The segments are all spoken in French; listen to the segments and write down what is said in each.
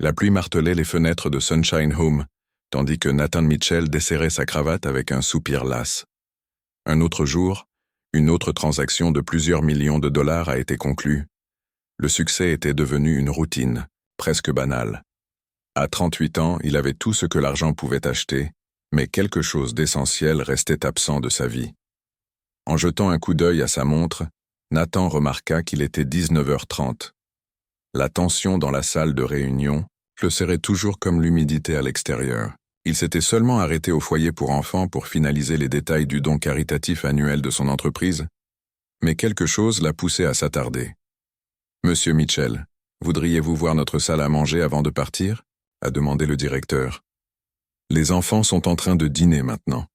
La pluie martelait les fenêtres de Sunshine Home, tandis que Nathan Mitchell desserrait sa cravate avec un soupir las. Un autre jour, une autre transaction de plusieurs millions de dollars a été conclue. Le succès était devenu une routine, presque banale. À 38 ans, il avait tout ce que l'argent pouvait acheter, mais quelque chose d'essentiel restait absent de sa vie. En jetant un coup d'œil à sa montre, Nathan remarqua qu'il était 19h30. La tension dans la salle de réunion le serrait toujours comme l'humidité à l'extérieur. Il s'était seulement arrêté au foyer pour enfants pour finaliser les détails du don caritatif annuel de son entreprise, mais quelque chose l'a poussé à s'attarder. « Monsieur Mitchell, voudriez-vous voir notre salle à manger avant de partir ?» a demandé le directeur. « Les enfants sont en train de dîner maintenant. »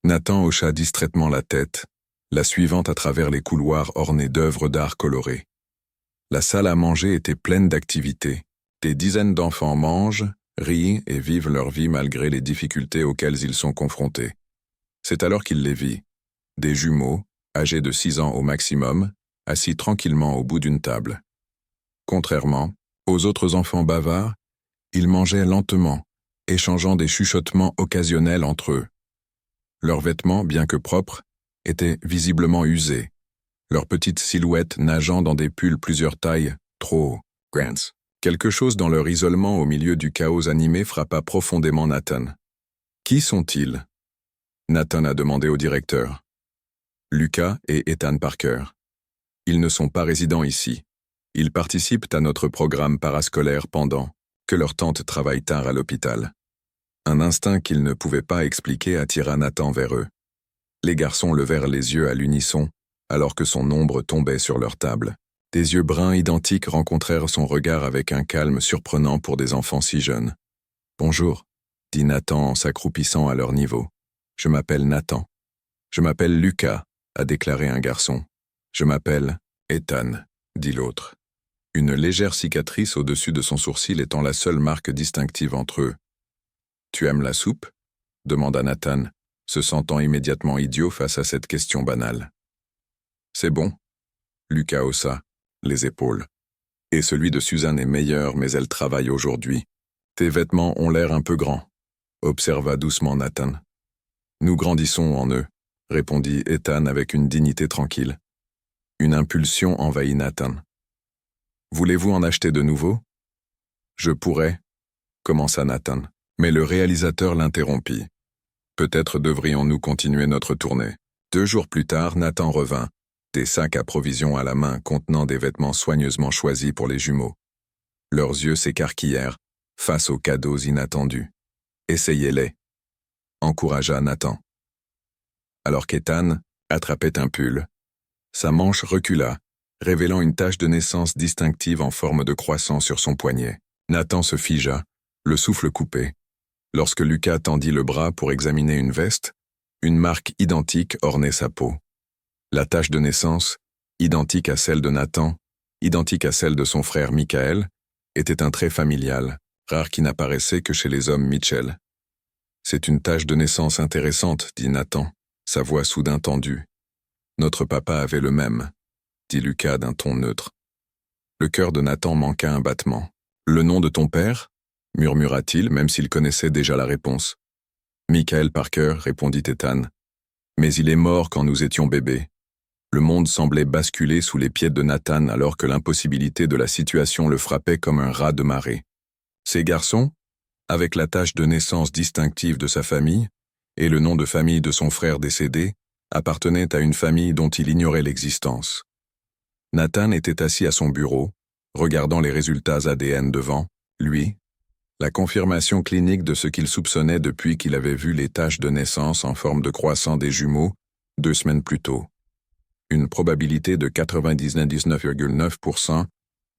Nathan hocha distraitement la tête, la suivant à travers les couloirs ornés d'œuvres d'art colorées. La salle à manger était pleine d'activités. Des dizaines d'enfants mangent, rient et vivent leur vie malgré les difficultés auxquelles ils sont confrontés. C'est alors qu'il les vit. Des jumeaux, âgés de 6 ans au maximum, assis tranquillement au bout d'une table. Contrairement aux autres enfants bavards, ils mangeaient lentement, échangeant des chuchotements occasionnels entre eux. Leurs vêtements, bien que propres, étaient visiblement usés, leurs petites silhouettes nageant dans des pulls plusieurs tailles, trop grands. Quelque chose dans leur isolement au milieu du chaos animé frappa profondément Nathan. « Qui sont-ils » Nathan a demandé au directeur. « Lucas et Ethan Parker. Ils ne sont pas résidents ici. Ils participent à notre programme parascolaire pendant que leur tante travaille tard à l'hôpital. » Un instinct qu'il ne pouvait pas expliquer attira Nathan vers eux. Les garçons levèrent les yeux à l'unisson, alors que son ombre tombait sur leur table. Des yeux bruns identiques rencontrèrent son regard avec un calme surprenant pour des enfants si jeunes. « Bonjour, » dit Nathan en s'accroupissant à leur niveau. « Je m'appelle Nathan. »« Je m'appelle Lucas, » a déclaré un garçon. « Je m'appelle Ethan, » dit l'autre. Une légère cicatrice au-dessus de son sourcil étant la seule marque distinctive entre eux. « Tu aimes la soupe ?» demanda Nathan, se sentant immédiatement idiot face à cette question banale. « C'est bon. » Lucas haussa les épaules. « Et celui de Suzanne est meilleur, mais elle travaille aujourd'hui. Tes vêtements ont l'air un peu grands, » observa doucement Nathan. « Nous grandissons en eux, » répondit Ethan avec une dignité tranquille. Une impulsion envahit Nathan. « Voulez-vous en acheter de nouveaux ?»« Je pourrais, » commença Nathan, mais le réalisateur l'interrompit. « Peut-être devrions-nous continuer notre tournée. » 2 jours plus tard, Nathan revint, des sacs à provisions à la main contenant des vêtements soigneusement choisis pour les jumeaux. Leurs yeux s'écarquillèrent face aux cadeaux inattendus. « Essayez-les », encouragea Nathan. Alors qu'Ethan attrapait un pull, sa manche recula, révélant une tache de naissance distinctive en forme de croissant sur son poignet. Nathan se figea, le souffle coupé. Lorsque Lucas tendit le bras pour examiner une veste, une marque identique ornait sa peau. La tache de naissance, identique à celle de Nathan, identique à celle de son frère Michael, était un trait familial, rare qui n'apparaissait que chez les hommes Mitchell. « C'est une tache de naissance intéressante, » dit Nathan, sa voix soudain tendue. « Notre papa avait le même, » dit Lucas d'un ton neutre. Le cœur de Nathan manqua un battement. « Le nom de ton père » murmura-t-il, même s'il connaissait déjà la réponse. « Michael Parker, » répondit Ethan. « Mais il est mort quand nous étions bébés. » Le monde semblait basculer sous les pieds de Nathan alors que l'impossibilité de la situation le frappait comme un raz de marée. Ces garçons, avec la tache de naissance distinctive de sa famille et le nom de famille de son frère décédé, appartenaient à une famille dont il ignorait l'existence. Nathan était assis à son bureau, regardant les résultats ADN devant lui, la confirmation clinique de ce qu'il soupçonnait depuis qu'il avait vu les taches de naissance en forme de croissant des jumeaux 2 semaines plus tôt. Une probabilité de 99,9%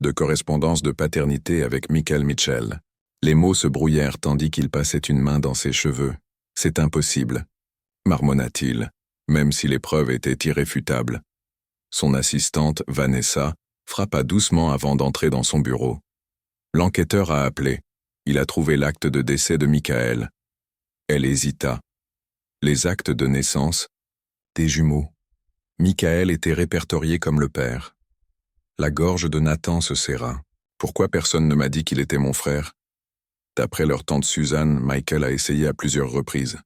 de correspondance de paternité avec Michael Mitchell. Les mots se brouillèrent tandis qu'il passait une main dans ses cheveux. « C'est impossible », marmonna-t-il, même si les preuves étaient irréfutables. Son assistante, Vanessa, frappa doucement avant d'entrer dans son bureau. L'enquêteur a appelé. Il a trouvé l'acte de décès de Michael. Elle hésita. Les actes de naissance des jumeaux. Michael était répertorié comme le père. La gorge de Nathan se serra. Pourquoi personne ne m'a dit qu'il était mon frère? D'après leur tante Suzanne, Michael a essayé à plusieurs reprises.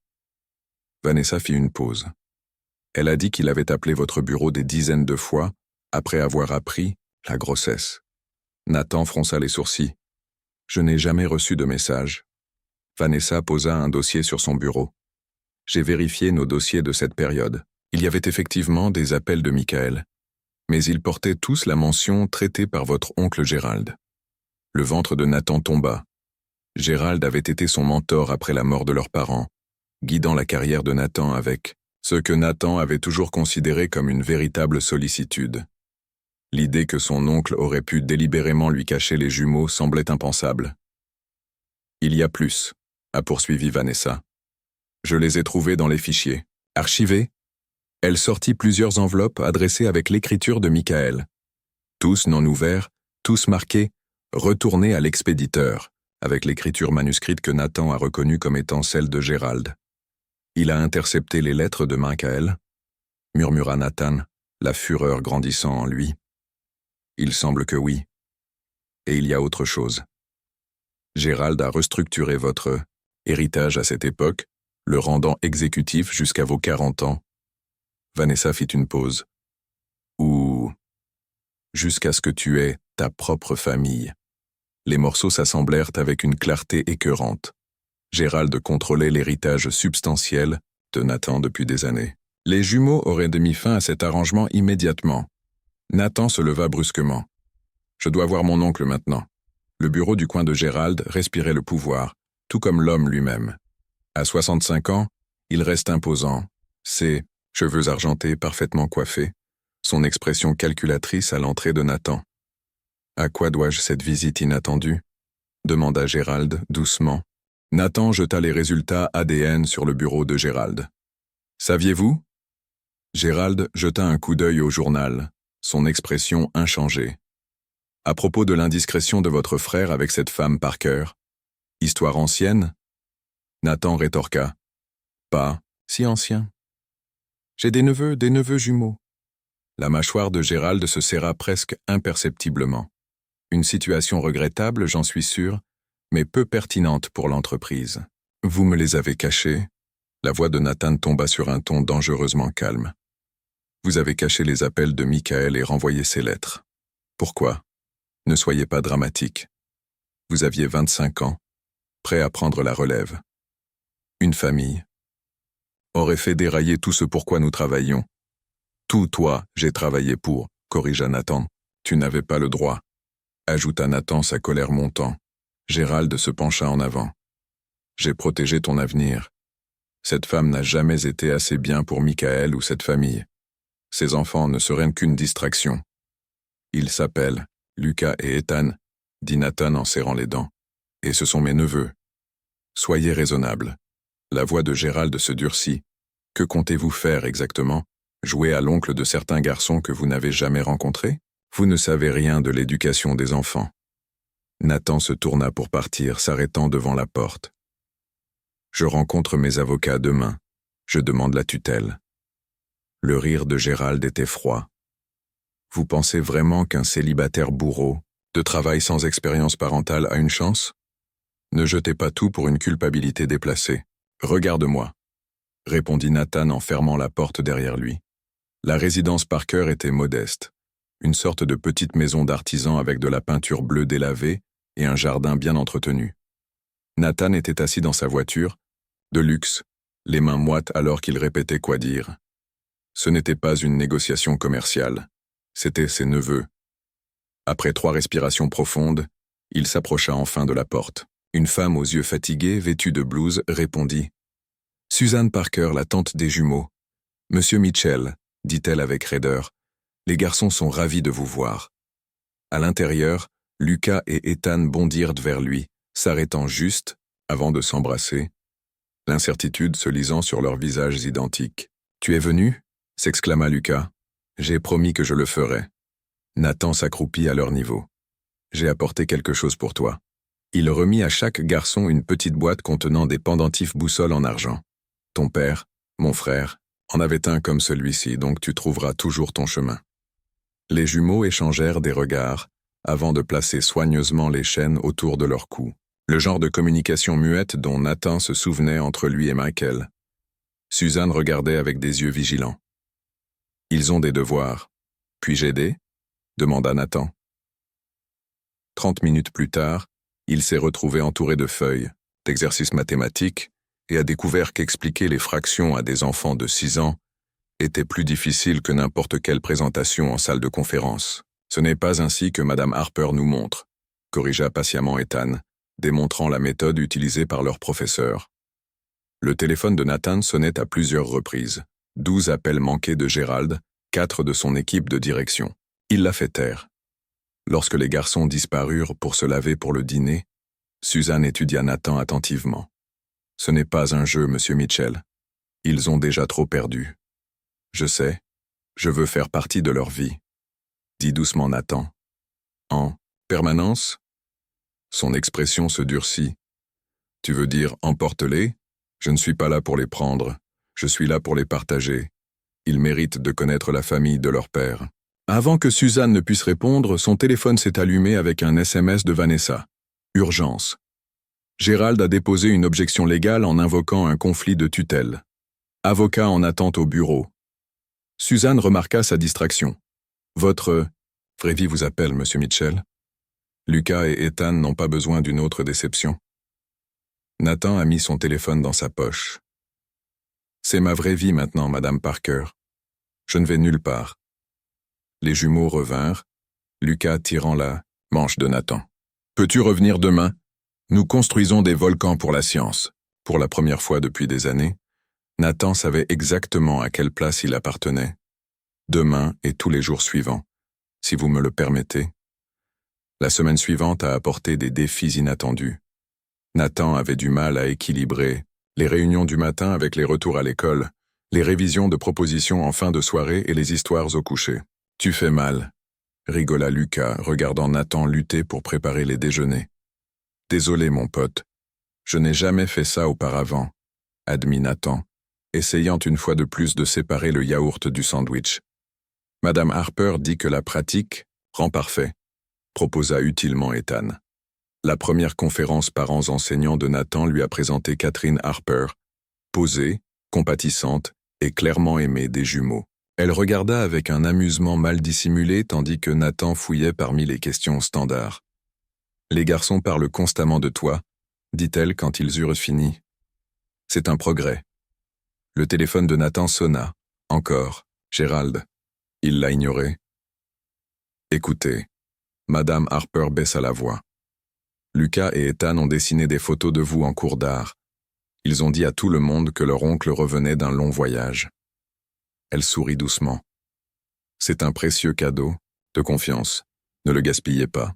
Vanessa fit une pause. Elle a dit qu'il avait appelé votre bureau des dizaines de fois après avoir appris la grossesse. Nathan fronça les sourcils. Je n'ai jamais reçu de message. Vanessa posa un dossier sur son bureau. J'ai vérifié nos dossiers de cette période. Il y avait effectivement des appels de Michael, mais ils portaient tous la mention traitée par votre oncle Gérald. Le ventre de Nathan tomba. Gérald avait été son mentor après la mort de leurs parents, guidant la carrière de Nathan avec ce que Nathan avait toujours considéré comme une véritable sollicitude. L'idée que son oncle aurait pu délibérément lui cacher les jumeaux semblait impensable. Il y a plus, a poursuivi Vanessa. Je les ai trouvés dans les fichiers. Archivés. Elle sortit plusieurs enveloppes adressées avec l'écriture de Michael. Tous non ouverts, tous marqués « Retournez à l'expéditeur », avec l'écriture manuscrite que Nathan a reconnue comme étant celle de Gérald. Il a intercepté les lettres de Michael, murmura Nathan, la fureur grandissant en lui. Il semble que oui. Et il y a autre chose. Gérald a restructuré votre héritage à cette époque, le rendant exécutif jusqu'à vos 40 ans. Vanessa fit une pause. Ou jusqu'à ce que tu aies ta propre famille. Les morceaux s'assemblèrent avec une clarté écœurante. Gérald contrôlait l'héritage substantiel de Nathan depuis des années. Les jumeaux auraient mis fin à cet arrangement immédiatement. Nathan se leva brusquement. Je dois voir mon oncle maintenant. Le bureau du coin de Gérald respirait le pouvoir, tout comme l'homme lui-même. À 65 ans, il reste imposant. Ses cheveux argentés parfaitement coiffés, son expression calculatrice à l'entrée de Nathan. À quoi dois-je cette visite inattendue? Demanda Gérald doucement. Nathan jeta les résultats ADN sur le bureau de Gérald. Saviez-vous? Gérald jeta un coup d'œil au journal, son expression inchangée. À propos de l'indiscrétion de votre frère avec cette femme Parker, histoire ancienne? Nathan rétorqua. Pas si ancien. J'ai des neveux jumeaux. La mâchoire de Gérald se serra presque imperceptiblement. Une situation regrettable, j'en suis sûr, mais peu pertinente pour l'entreprise. Vous me les avez cachés? La voix de Nathan tomba sur un ton dangereusement calme. Vous avez caché les appels de Michael et renvoyé ses lettres. Pourquoi? Ne soyez pas dramatique. Vous aviez 25 ans, prêt à prendre la relève. Une famille aurait fait dérailler tout ce pourquoi nous travaillions. Tout toi, j'ai travaillé pour, corrigea Nathan. Tu n'avais pas le droit, ajouta Nathan, sa colère montant. Gérald se pencha en avant. J'ai protégé ton avenir. Cette femme n'a jamais été assez bien pour Michael ou cette famille. Ses enfants ne seraient qu'une distraction. Ils s'appellent Lucas et Ethan, dit Nathan en serrant les dents. Et ce sont mes neveux. Soyez raisonnable. La voix de Gérald se durcit. Que comptez-vous faire exactement? Jouer à l'oncle de certains garçons que vous n'avez jamais rencontrés? Vous ne savez rien de l'éducation des enfants. Nathan se tourna pour partir, s'arrêtant devant la porte. Je rencontre mes avocats demain. Je demande la tutelle. Le rire de Gérald était froid. Vous pensez vraiment qu'un célibataire bourreau, de travail sans expérience parentale, a une chance? Ne jetez pas tout pour une culpabilité déplacée. Regarde-moi, répondit Nathan en fermant la porte derrière lui. La résidence Parker était modeste, une sorte de petite maison d'artisan avec de la peinture bleue délavée et un jardin bien entretenu. Nathan était assis dans sa voiture, de luxe, les mains moites alors qu'il répétait quoi dire. Ce n'était pas une négociation commerciale, c'étaient ses neveux. Après 3 respirations profondes, il s'approcha enfin de la porte. Une femme aux yeux fatigués, vêtue de blouse, répondit. « Suzanne Parker, la tante des jumeaux. Monsieur Mitchell, dit-elle avec raideur, les garçons sont ravis de vous voir. » À l'intérieur, Lucas et Ethan bondirent vers lui, s'arrêtant juste, avant de s'embrasser, l'incertitude se lisant sur leurs visages identiques. « Tu es venu ?» s'exclama Lucas. « J'ai promis que je le ferais. » Nathan s'accroupit à leur niveau. « J'ai apporté quelque chose pour toi. » Il remit à chaque garçon une petite boîte contenant des pendentifs boussoles en argent. Ton père, mon frère, en avait un comme celui-ci, donc tu trouveras toujours ton chemin. Les jumeaux échangèrent des regards, avant de placer soigneusement les chaînes autour de leur cou. Le genre de communication muette dont Nathan se souvenait entre lui et Michael. Suzanne regardait avec des yeux vigilants. « Ils ont des devoirs. Puis-je aider ?» demanda Nathan. 30 minutes plus tard, il s'est retrouvé entouré de feuilles, d'exercices mathématiques, et a découvert qu'expliquer les fractions à des enfants de 6 ans était plus difficile que n'importe quelle présentation en salle de conférence. Ce n'est pas ainsi que Madame Harper nous montre, corrigea patiemment Ethan, démontrant la méthode utilisée par leur professeur. Le téléphone de Nathan sonnait à plusieurs reprises. 12 appels manqués de Gérald, 4 de son équipe de direction. Il l'a fait taire. Lorsque les garçons disparurent pour se laver pour le dîner, Suzanne étudia Nathan attentivement. « Ce n'est pas un jeu, Monsieur Mitchell. Ils ont déjà trop perdu. Je sais, je veux faire partie de leur vie, » dit doucement Nathan. « En permanence ?» Son expression se durcit. « Tu veux dire emporte-les ? Je ne suis pas là pour les prendre. Je suis là pour les partager. Ils méritent de connaître la famille de leur père. » Avant que Suzanne ne puisse répondre, son téléphone s'est allumé avec un SMS de Vanessa. Urgence. Gérald a déposé une objection légale en invoquant un conflit de tutelle. Avocat en attente au bureau. Suzanne remarqua sa distraction. Votre vraie vie vous appelle, Monsieur Mitchell. Lucas et Ethan n'ont pas besoin d'une autre déception. Nathan a mis son téléphone dans sa poche. C'est ma vraie vie maintenant, Madame Parker. Je ne vais nulle part. Les jumeaux revinrent, Lucas tirant la manche de Nathan. « Peux-tu revenir demain ? Nous construisons des volcans pour la science. » Pour la première fois depuis des années, Nathan savait exactement à quelle place il appartenait. Demain et tous les jours suivants, si vous me le permettez. La semaine suivante a apporté des défis inattendus. Nathan avait du mal à équilibrer les réunions du matin avec les retours à l'école, les révisions de propositions en fin de soirée et les histoires au coucher. « Tu fais mal », rigola Lucas, regardant Nathan lutter pour préparer les déjeuners. « Désolé, mon pote. Je n'ai jamais fait ça auparavant, » admit Nathan, essayant une fois de plus de séparer le yaourt du sandwich. « Madame Harper dit que la pratique rend parfait », proposa utilement Ethan. La première conférence parents-enseignants de Nathan lui a présenté Catherine Harper, posée, compatissante et clairement aimée des jumeaux. Elle regarda avec un amusement mal dissimulé tandis que Nathan fouillait parmi les questions standards. « Les garçons parlent constamment de toi », dit-elle quand ils eurent fini. « C'est un progrès. » Le téléphone de Nathan sonna. Encore. Gérald. Il l'a ignoré. « Écoutez. » Madame Harper baissa la voix. « Lucas et Ethan ont dessiné des photos de vous en cours d'art. Ils ont dit à tout le monde que leur oncle revenait d'un long voyage. » Elle sourit doucement. « C'est un précieux cadeau, de confiance. Ne le gaspillez pas. »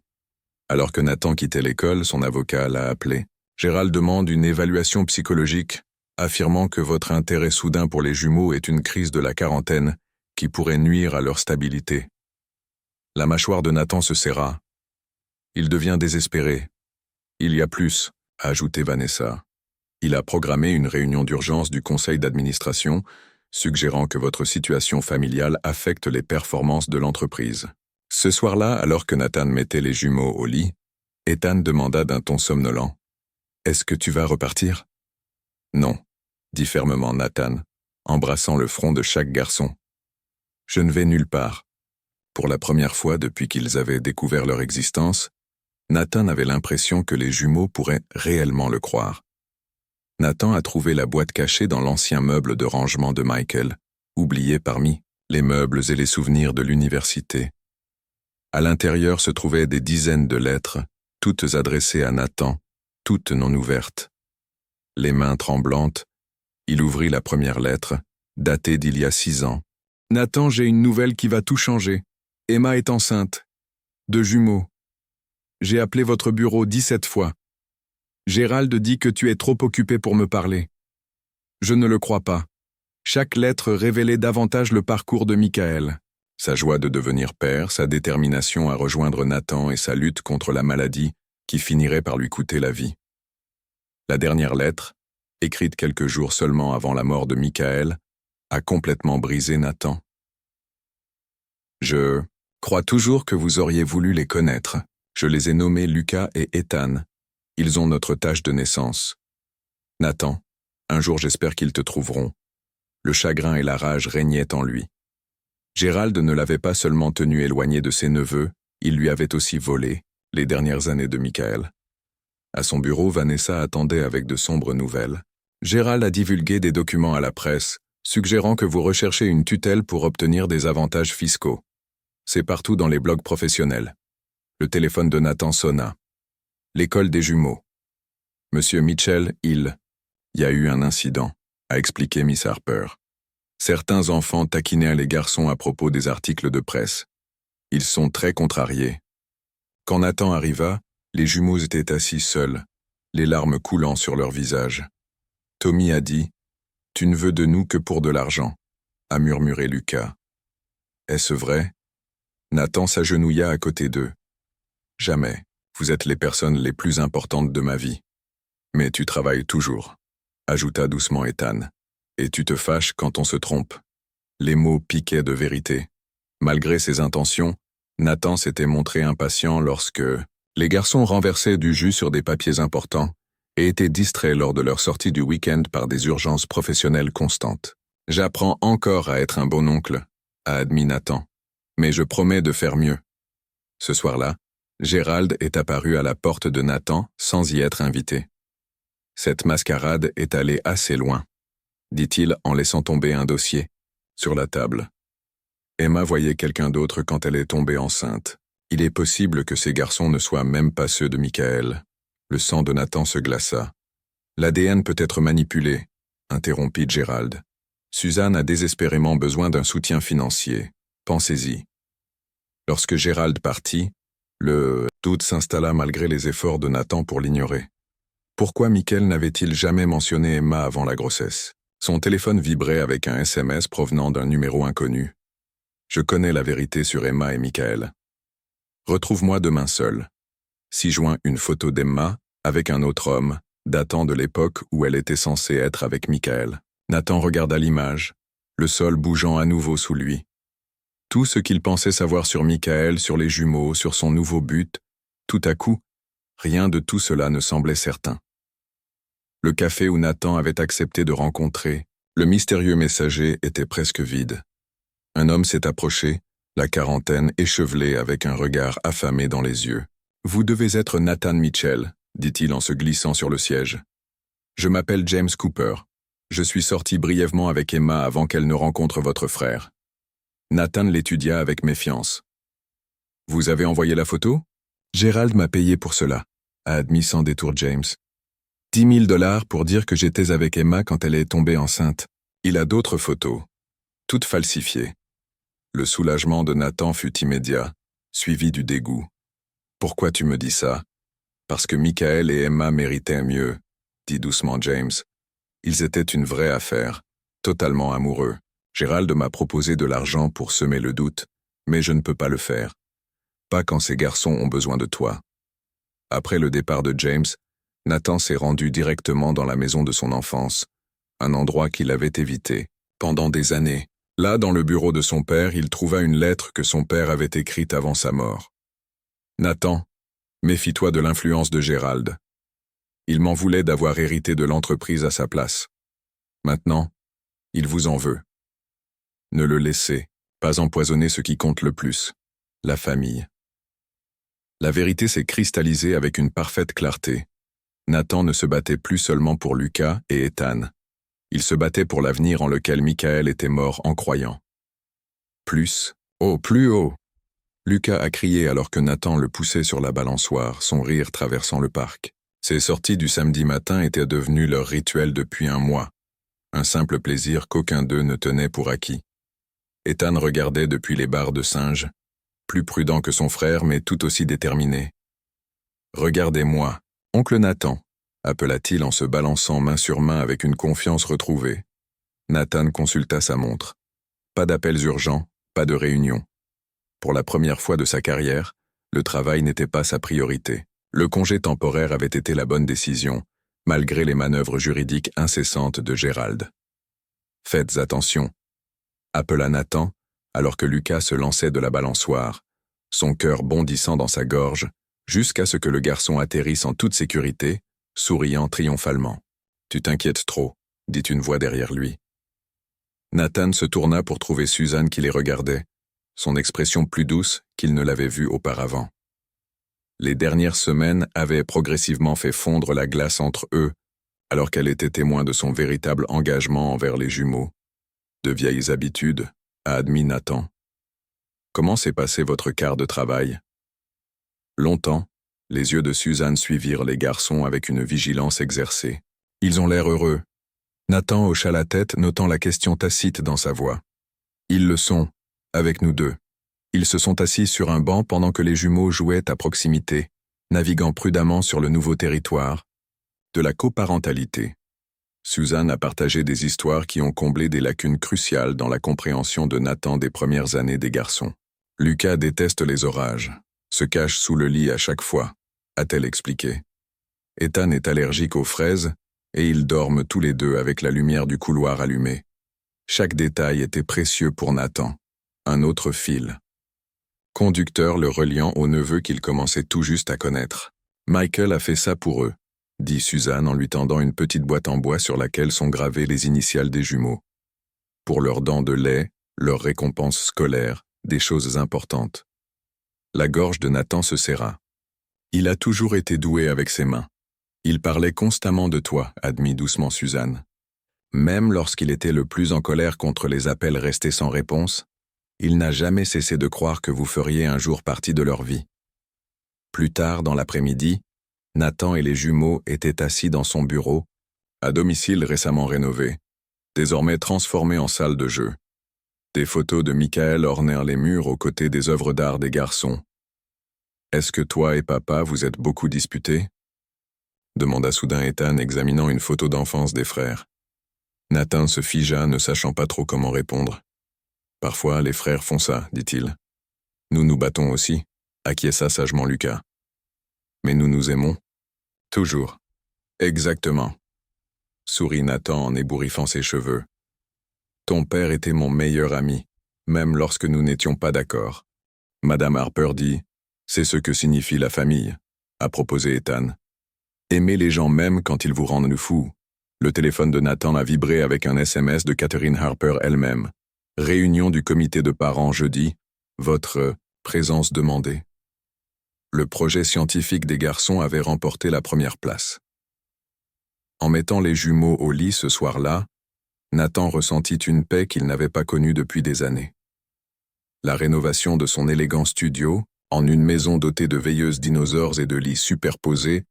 Alors que Nathan quittait l'école, son avocat l'a appelé. « Gérald demande une évaluation psychologique, affirmant que votre intérêt soudain pour les jumeaux est une crise de la quarantaine qui pourrait nuire à leur stabilité. » La mâchoire de Nathan se serra. Il devient désespéré. « Il y a plus », a ajouté Vanessa. Il a programmé une réunion d'urgence du conseil d'administration, suggérant que votre situation familiale affecte les performances de l'entreprise. Ce soir-là, alors que Nathan mettait les jumeaux au lit, Ethan demanda d'un ton somnolent. « Est-ce que tu vas repartir ?»« Non, » dit fermement Nathan, embrassant le front de chaque garçon. « Je ne vais nulle part. » Pour la première fois depuis qu'ils avaient découvert leur existence, Nathan avait l'impression que les jumeaux pourraient réellement le croire. Nathan a trouvé la boîte cachée dans l'ancien meuble de rangement de Michael, oublié parmi les meubles et les souvenirs de l'université. À l'intérieur se trouvaient des dizaines de lettres, toutes adressées à Nathan, toutes non ouvertes. Les mains tremblantes, il ouvrit la première lettre, datée d'il y a 6 ans. « Nathan, j'ai une nouvelle qui va tout changer. Emma est enceinte. 2 jumeaux. J'ai appelé votre bureau 17 fois. Gérald dit que tu es trop occupé pour me parler. Je ne le crois pas. » Chaque lettre révélait davantage le parcours de Michael. Sa joie de devenir père, sa détermination à rejoindre Nathan et sa lutte contre la maladie qui finirait par lui coûter la vie. La dernière lettre, écrite quelques jours seulement avant la mort de Michael, a complètement brisé Nathan. « Je Crois toujours que vous auriez voulu les connaître. Je les ai nommés Lucas et Ethan. Ils ont notre tâche de naissance. Nathan, un jour j'espère qu'ils te trouveront. Le chagrin et la rage régnaient en lui. Gérald ne l'avait pas seulement tenu éloigné de ses neveux, il lui avait aussi volé, les dernières années de Michael. À son bureau, Vanessa attendait avec de sombres nouvelles. Gérald a divulgué des documents à la presse, suggérant que vous recherchez une tutelle pour obtenir des avantages fiscaux. C'est partout dans les blogs professionnels. Le téléphone de Nathan sonna. L'école des jumeaux. Monsieur Mitchell, il y a eu un incident, a expliqué Miss Harper. Certains enfants taquinaient les garçons à propos des articles de presse. Ils sont très contrariés. Quand Nathan arriva, les jumeaux étaient assis seuls, les larmes coulant sur leurs visages. Tommy a dit « Tu ne veux de nous que pour de l'argent », a murmuré Lucas. Est-ce vrai? Nathan s'agenouilla à côté d'eux. « Jamais. Vous êtes les personnes les plus importantes de ma vie. Mais tu travailles toujours, » ajouta doucement Ethan. « Et tu te fâches quand on se trompe. » Les mots piquaient de vérité. Malgré ses intentions, Nathan s'était montré impatient lorsque les garçons renversaient du jus sur des papiers importants et étaient distraits lors de leur sortie du week-end par des urgences professionnelles constantes. « J'apprends encore à être un bon oncle », a admis Nathan. « Mais je promets de faire mieux. » Ce soir-là, Gérald est apparu à la porte de Nathan sans y être invité. « Cette mascarade est allée assez loin », dit-il en laissant tomber un dossier sur la table. Emma voyait quelqu'un d'autre quand elle est tombée enceinte. Il est possible que ces garçons ne soient même pas ceux de Michael. Le sang de Nathan se glaça. L'ADN peut être manipulé, interrompit Gérald. Suzanne a désespérément besoin d'un soutien financier. Pensez-y. Lorsque Gérald partit, le doute s'installa malgré les efforts de Nathan pour l'ignorer. Pourquoi Michael n'avait-il jamais mentionné Emma avant la grossesse? Son téléphone vibrait avec un SMS provenant d'un numéro inconnu. Je connais la vérité sur Emma et Michael. Retrouve-moi demain seul. 6 juin, une photo d'Emma avec un autre homme, datant de l'époque où elle était censée être avec Michael. Nathan regarda l'image, le sol bougeant à nouveau sous lui. Tout ce qu'il pensait savoir sur Michael, sur les jumeaux, sur son nouveau but, tout à coup, rien de tout cela ne semblait certain. Le café où Nathan avait accepté de rencontrer le mystérieux messager était presque vide. Un homme s'est approché, la quarantaine échevelée avec un regard affamé dans les yeux. « Vous devez être Nathan Mitchell », dit-il en se glissant sur le siège. « Je m'appelle James Cooper. Je suis sorti brièvement avec Emma avant qu'elle ne rencontre votre frère. » Nathan l'étudia avec méfiance. « Vous avez envoyé la photo ?»« Gérald m'a payé pour cela, » a admis sans détour James. 10 000 $ pour dire que j'étais avec Emma quand elle est tombée enceinte. Il a d'autres photos, toutes falsifiées. Le soulagement de Nathan fut immédiat, suivi du dégoût. « Pourquoi tu me dis ça? Parce que Michael et Emma méritaient mieux, » dit doucement James. Ils étaient une vraie affaire, totalement amoureux. Gérald m'a proposé de l'argent pour semer le doute, mais je ne peux pas le faire. Pas quand ces garçons ont besoin de toi. Après le départ de James, Nathan s'est rendu directement dans la maison de son enfance, un endroit qu'il avait évité pendant des années. Là, dans le bureau de son père, il trouva une lettre que son père avait écrite avant sa mort. « Nathan, méfie-toi de l'influence de Gérald. Il m'en voulait d'avoir hérité de l'entreprise à sa place. Maintenant, il vous en veut. Ne le laissez pas empoisonner ce qui compte le plus, la famille. » La vérité s'est cristallisée avec une parfaite clarté. Nathan ne se battait plus seulement pour Lucas et Ethan. Il se battait pour l'avenir en lequel Michael était mort en croyant. Plus, oh, plus haut! Lucas a crié alors que Nathan le poussait sur la balançoire, son rire traversant le parc. Ces sorties du samedi matin étaient devenues leur rituel depuis un mois, un simple plaisir qu'aucun d'eux ne tenait pour acquis. Ethan regardait depuis les barres de singe, plus prudent que son frère mais tout aussi déterminé. « Regardez-moi, oncle Nathan !» appela-t-il en se balançant main sur main avec une confiance retrouvée. Nathan consulta sa montre. Pas d'appels urgents, pas de réunion. Pour la première fois de sa carrière, le travail n'était pas sa priorité. Le congé temporaire avait été la bonne décision, malgré les manœuvres juridiques incessantes de Gérald. « Faites attention », appela Nathan, alors que Lucas se lançait de la balançoire, son cœur bondissant dans sa gorge, jusqu'à ce que le garçon atterrisse en toute sécurité, souriant triomphalement. « Tu t'inquiètes trop », dit une voix derrière lui. Nathan se tourna pour trouver Suzanne qui les regardait, son expression plus douce qu'il ne l'avait vue auparavant. Les dernières semaines avaient progressivement fait fondre la glace entre eux, alors qu'elle était témoin de son véritable engagement envers les jumeaux. De vieilles habitudes, a admis Nathan. Comment s'est passé votre quart de travail? Longtemps, les yeux de Suzanne suivirent les garçons avec une vigilance exercée. Ils ont l'air heureux. Nathan hocha la tête, notant la question tacite dans sa voix. Ils le sont, avec nous deux. Ils se sont assis sur un banc pendant que les jumeaux jouaient à proximité, naviguant prudemment sur le nouveau territoire. De la coparentalité. Suzanne a partagé des histoires qui ont comblé des lacunes cruciales dans la compréhension de Nathan des premières années des garçons. Lucas déteste les orages, se cache sous le lit à chaque fois, a-t-elle expliqué. Ethan est allergique aux fraises, et ils dorment tous les deux avec la lumière du couloir allumée. Chaque détail était précieux pour Nathan. Un autre fil. Conducteur le reliant au neveu qu'il commençait tout juste à connaître. Michael a fait ça pour eux, dit Suzanne en lui tendant une petite boîte en bois sur laquelle sont gravées les initiales des jumeaux. Pour leurs dents de lait, leurs récompenses scolaires, des choses importantes. La gorge de Nathan se serra. Il a toujours été doué avec ses mains. Il parlait constamment de toi, admit doucement Suzanne. Même lorsqu'il était le plus en colère contre les appels restés sans réponse, il n'a jamais cessé de croire que vous feriez un jour partie de leur vie. Plus tard dans l'après-midi, Nathan et les jumeaux étaient assis dans son bureau, à domicile récemment rénové, désormais transformé en salle de jeu. Des photos de Michael ornèrent les murs aux côtés des œuvres d'art des garçons. « Est-ce que toi et papa vous êtes beaucoup disputés ?» demanda soudain Ethan, examinant une photo d'enfance des frères. Nathan se figea, ne sachant pas trop comment répondre. « Parfois, les frères font ça, dit-il. Nous nous battons aussi, acquiesça sagement Lucas. Mais nous nous aimons. Toujours. Exactement. Sourit Nathan en ébouriffant ses cheveux. Ton père était mon meilleur ami, même lorsque nous n'étions pas d'accord. Madame Harper dit, c'est ce que signifie la famille, a proposé Ethan. Aimez les gens même quand ils vous rendent fous. Le téléphone de Nathan a vibré avec un SMS de Catherine Harper elle-même. Réunion du comité de parents jeudi. Votre présence demandée. Le projet scientifique des garçons avait remporté la première place. En mettant les jumeaux au lit ce soir-là, Nathan ressentit une paix qu'il n'avait pas connue depuis des années. La rénovation de son élégant studio, en une maison dotée de veilleuses dinosaures et de lits superposés,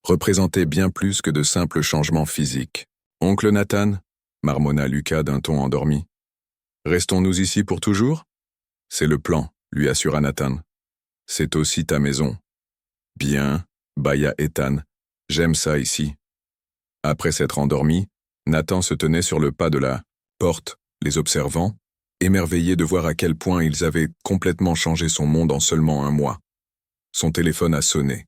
représentait bien plus que de simples changements physiques. « Oncle Nathan » marmonna Lucas d'un ton endormi. « Restons-nous ici pour toujours ?»« C'est le plan », lui assura Nathan. « C'est aussi ta maison. »« Bien, » bâilla Ethan. « J'aime ça ici. » Après s'être endormi, Nathan se tenait sur le pas de la porte, les observant, émerveillé de voir à quel point ils avaient complètement changé son monde en seulement un mois. Son téléphone a sonné.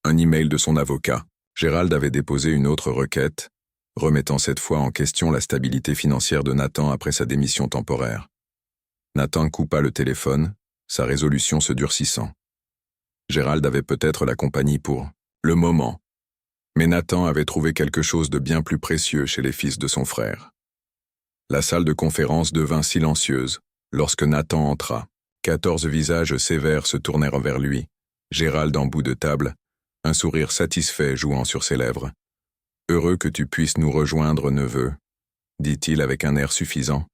Un email de son avocat. Gérald avait déposé une autre requête, remettant cette fois en question la stabilité financière de Nathan après sa démission temporaire. Nathan coupa le téléphone, sa résolution se durcissant. Gérald avait peut-être la compagnie pour le moment, mais Nathan avait trouvé quelque chose de bien plus précieux chez les fils de son frère. La salle de conférence devint silencieuse lorsque Nathan entra. 14 visages sévères se tournèrent vers lui, Gérald en bout de table, un sourire satisfait jouant sur ses lèvres. « Heureux que tu puisses nous rejoindre, neveu, » dit-il avec un air suffisant.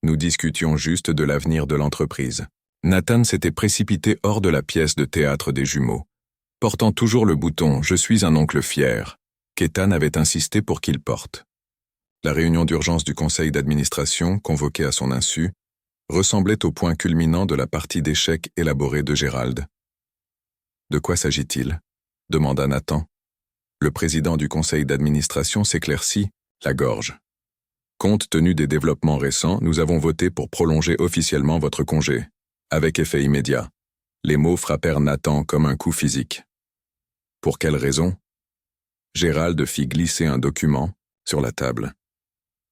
Nous discutions juste de l'avenir de l'entreprise. Nathan s'était précipité hors de la pièce de théâtre des jumeaux, portant toujours le bouton « Je suis un oncle fier » qu'Ethan avait insisté pour qu'il porte. La réunion d'urgence du conseil d'administration, convoquée à son insu, ressemblait au point culminant de la partie d'échecs élaborée de Gérald. « De quoi s'agit-il » demanda Nathan. Le président du conseil d'administration s'éclaircit, la gorge. Compte tenu des développements récents, nous avons voté pour prolonger officiellement votre congé, avec effet immédiat. Les mots frappèrent Nathan comme un coup physique. Pour quelle raison? Gérald fit glisser un document sur la table.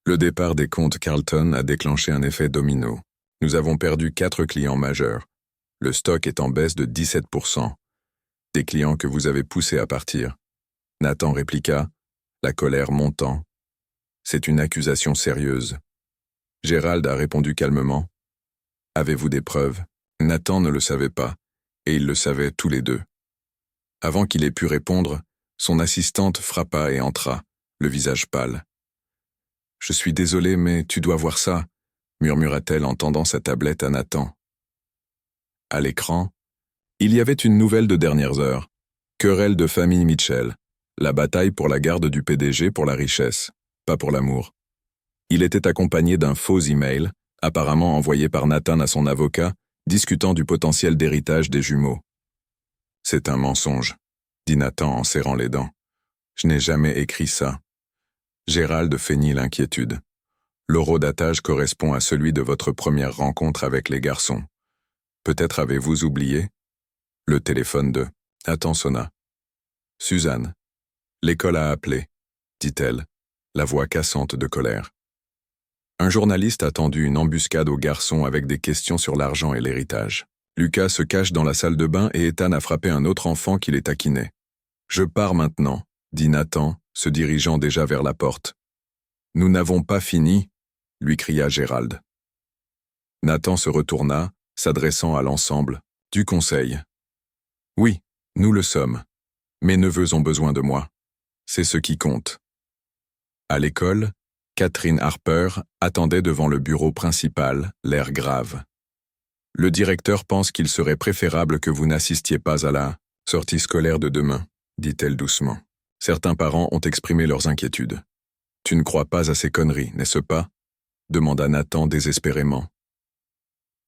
Le départ des comptes Carlton a déclenché un effet domino. Nous avons perdu 4 clients majeurs. Le stock est en baisse de 17%. Des clients que vous avez poussés à partir. Nathan répliqua, la colère montant. C'est une accusation sérieuse. Gérald a répondu calmement. Avez-vous des preuves? Nathan ne le savait pas, et ils le savaient tous les deux. Avant qu'il ait pu répondre, son assistante frappa et entra, le visage pâle. « Je suis désolée, mais tu dois voir ça », murmura-t-elle en tendant sa tablette à Nathan. À l'écran, il y avait une nouvelle de dernières heures. Querelle de famille Mitchell. La bataille pour la garde du PDG pour la richesse, pas pour l'amour. Il était accompagné d'un faux email, apparemment envoyé par Nathan à son avocat, discutant du potentiel d'héritage des jumeaux. « C'est un mensonge », dit Nathan en serrant les dents. « Je n'ai jamais écrit ça. » Gérald feignit l'inquiétude. « L'horodatage correspond à celui de votre première rencontre avec les garçons. Peut-être avez-vous oublié ?» Le téléphone de Nathan sonna. « Suzanne. L'école a appelé, » dit-elle, la voix cassante de colère. Un journaliste a tendu une embuscade aux garçons avec des questions sur l'argent et l'héritage. Lucas se cache dans la salle de bain et Ethan a frappé un autre enfant qui les taquinait. « Je pars maintenant », dit Nathan, se dirigeant déjà vers la porte. « Nous n'avons pas fini », lui cria Gérald. Nathan se retourna, s'adressant à l'ensemble, du conseil. « Oui, nous le sommes. Mes neveux ont besoin de moi. C'est ce qui compte. » À l'école, Catherine Harper attendait devant le bureau principal, l'air grave. « Le directeur pense qu'il serait préférable que vous n'assistiez pas à la sortie scolaire de demain, » dit-elle doucement. Certains parents ont exprimé leurs inquiétudes. « Tu ne crois pas à ces conneries, n'est-ce pas ?» demanda Nathan désespérément.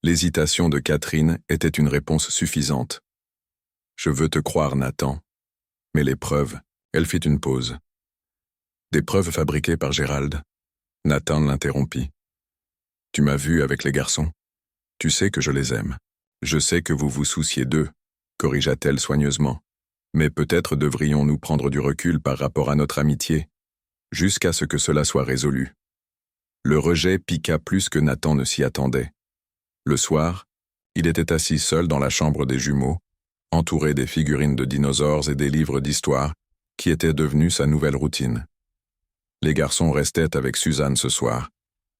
L'hésitation de Catherine était une réponse suffisante. « Je veux te croire, Nathan. Mais les preuves, » elle fit une pause. « Des preuves fabriquées par Gérald. » Nathan l'interrompit. « Tu m'as vu avec les garçons. Tu sais que je les aime. Je sais que vous vous souciez d'eux, » corrigea-t-elle soigneusement. « Mais peut-être devrions-nous prendre du recul par rapport à notre amitié, jusqu'à ce que cela soit résolu. » Le rejet piqua plus que Nathan ne s'y attendait. Le soir, il était assis seul dans la chambre des jumeaux, entouré des figurines de dinosaures et des livres d'histoire qui étaient devenus sa nouvelle routine. Les garçons restaient avec Suzanne ce soir.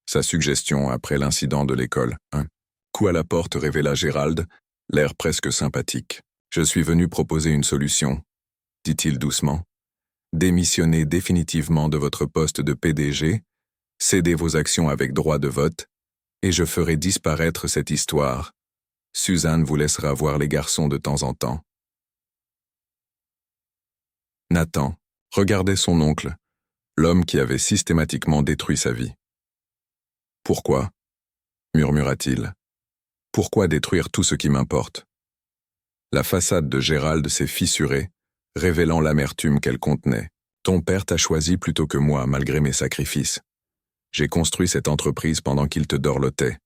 Sa suggestion après l'incident de l'école. Un coup à la porte révéla Gérald, l'air presque sympathique. « Je suis venu proposer une solution, » dit-il doucement. « Démissionnez définitivement de votre poste de PDG, cédez vos actions avec droit de vote, et je ferai disparaître cette histoire. Suzanne vous laissera voir les garçons de temps en temps. » Nathan regardait son oncle, l'homme qui avait systématiquement détruit sa vie. « Pourquoi » murmura-t-il. « Pourquoi détruire tout ce qui m'importe ?» La façade de Gérald s'est fissurée, révélant l'amertume qu'elle contenait. « Ton père t'a choisi plutôt que moi, malgré mes sacrifices. J'ai construit cette entreprise pendant qu'il te dorlotait.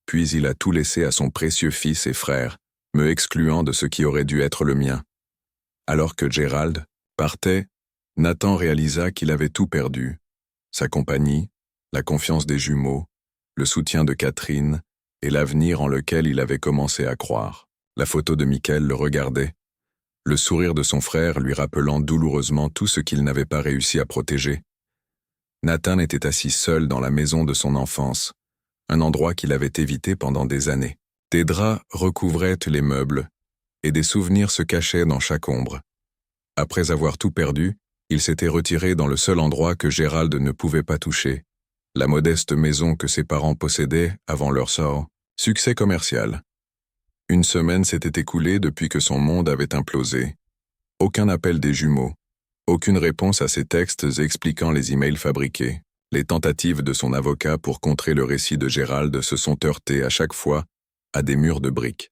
Puis il a tout laissé à son précieux fils et frère, me excluant de ce qui aurait dû être le mien. » Alors que Gérald partait, Nathan réalisa qu'il avait tout perdu. Sa compagnie, la confiance des jumeaux, le soutien de Catherine et l'avenir en lequel il avait commencé à croire. La photo de Michael le regardait, le sourire de son frère lui rappelant douloureusement tout ce qu'il n'avait pas réussi à protéger. Nathan était assis seul dans la maison de son enfance, un endroit qu'il avait évité pendant des années. Des draps recouvraient les meubles, et des souvenirs se cachaient dans chaque ombre. Après avoir tout perdu, il s'était retiré dans le seul endroit que Gérald ne pouvait pas toucher, la modeste maison que ses parents possédaient avant leur sort. Succès commercial. Une semaine s'était écoulée depuis que son monde avait implosé. Aucun appel des jumeaux, aucune réponse à ses textes expliquant les emails fabriqués. Les tentatives de son avocat pour contrer le récit de Gérald se sont heurtées à chaque fois à des murs de briques.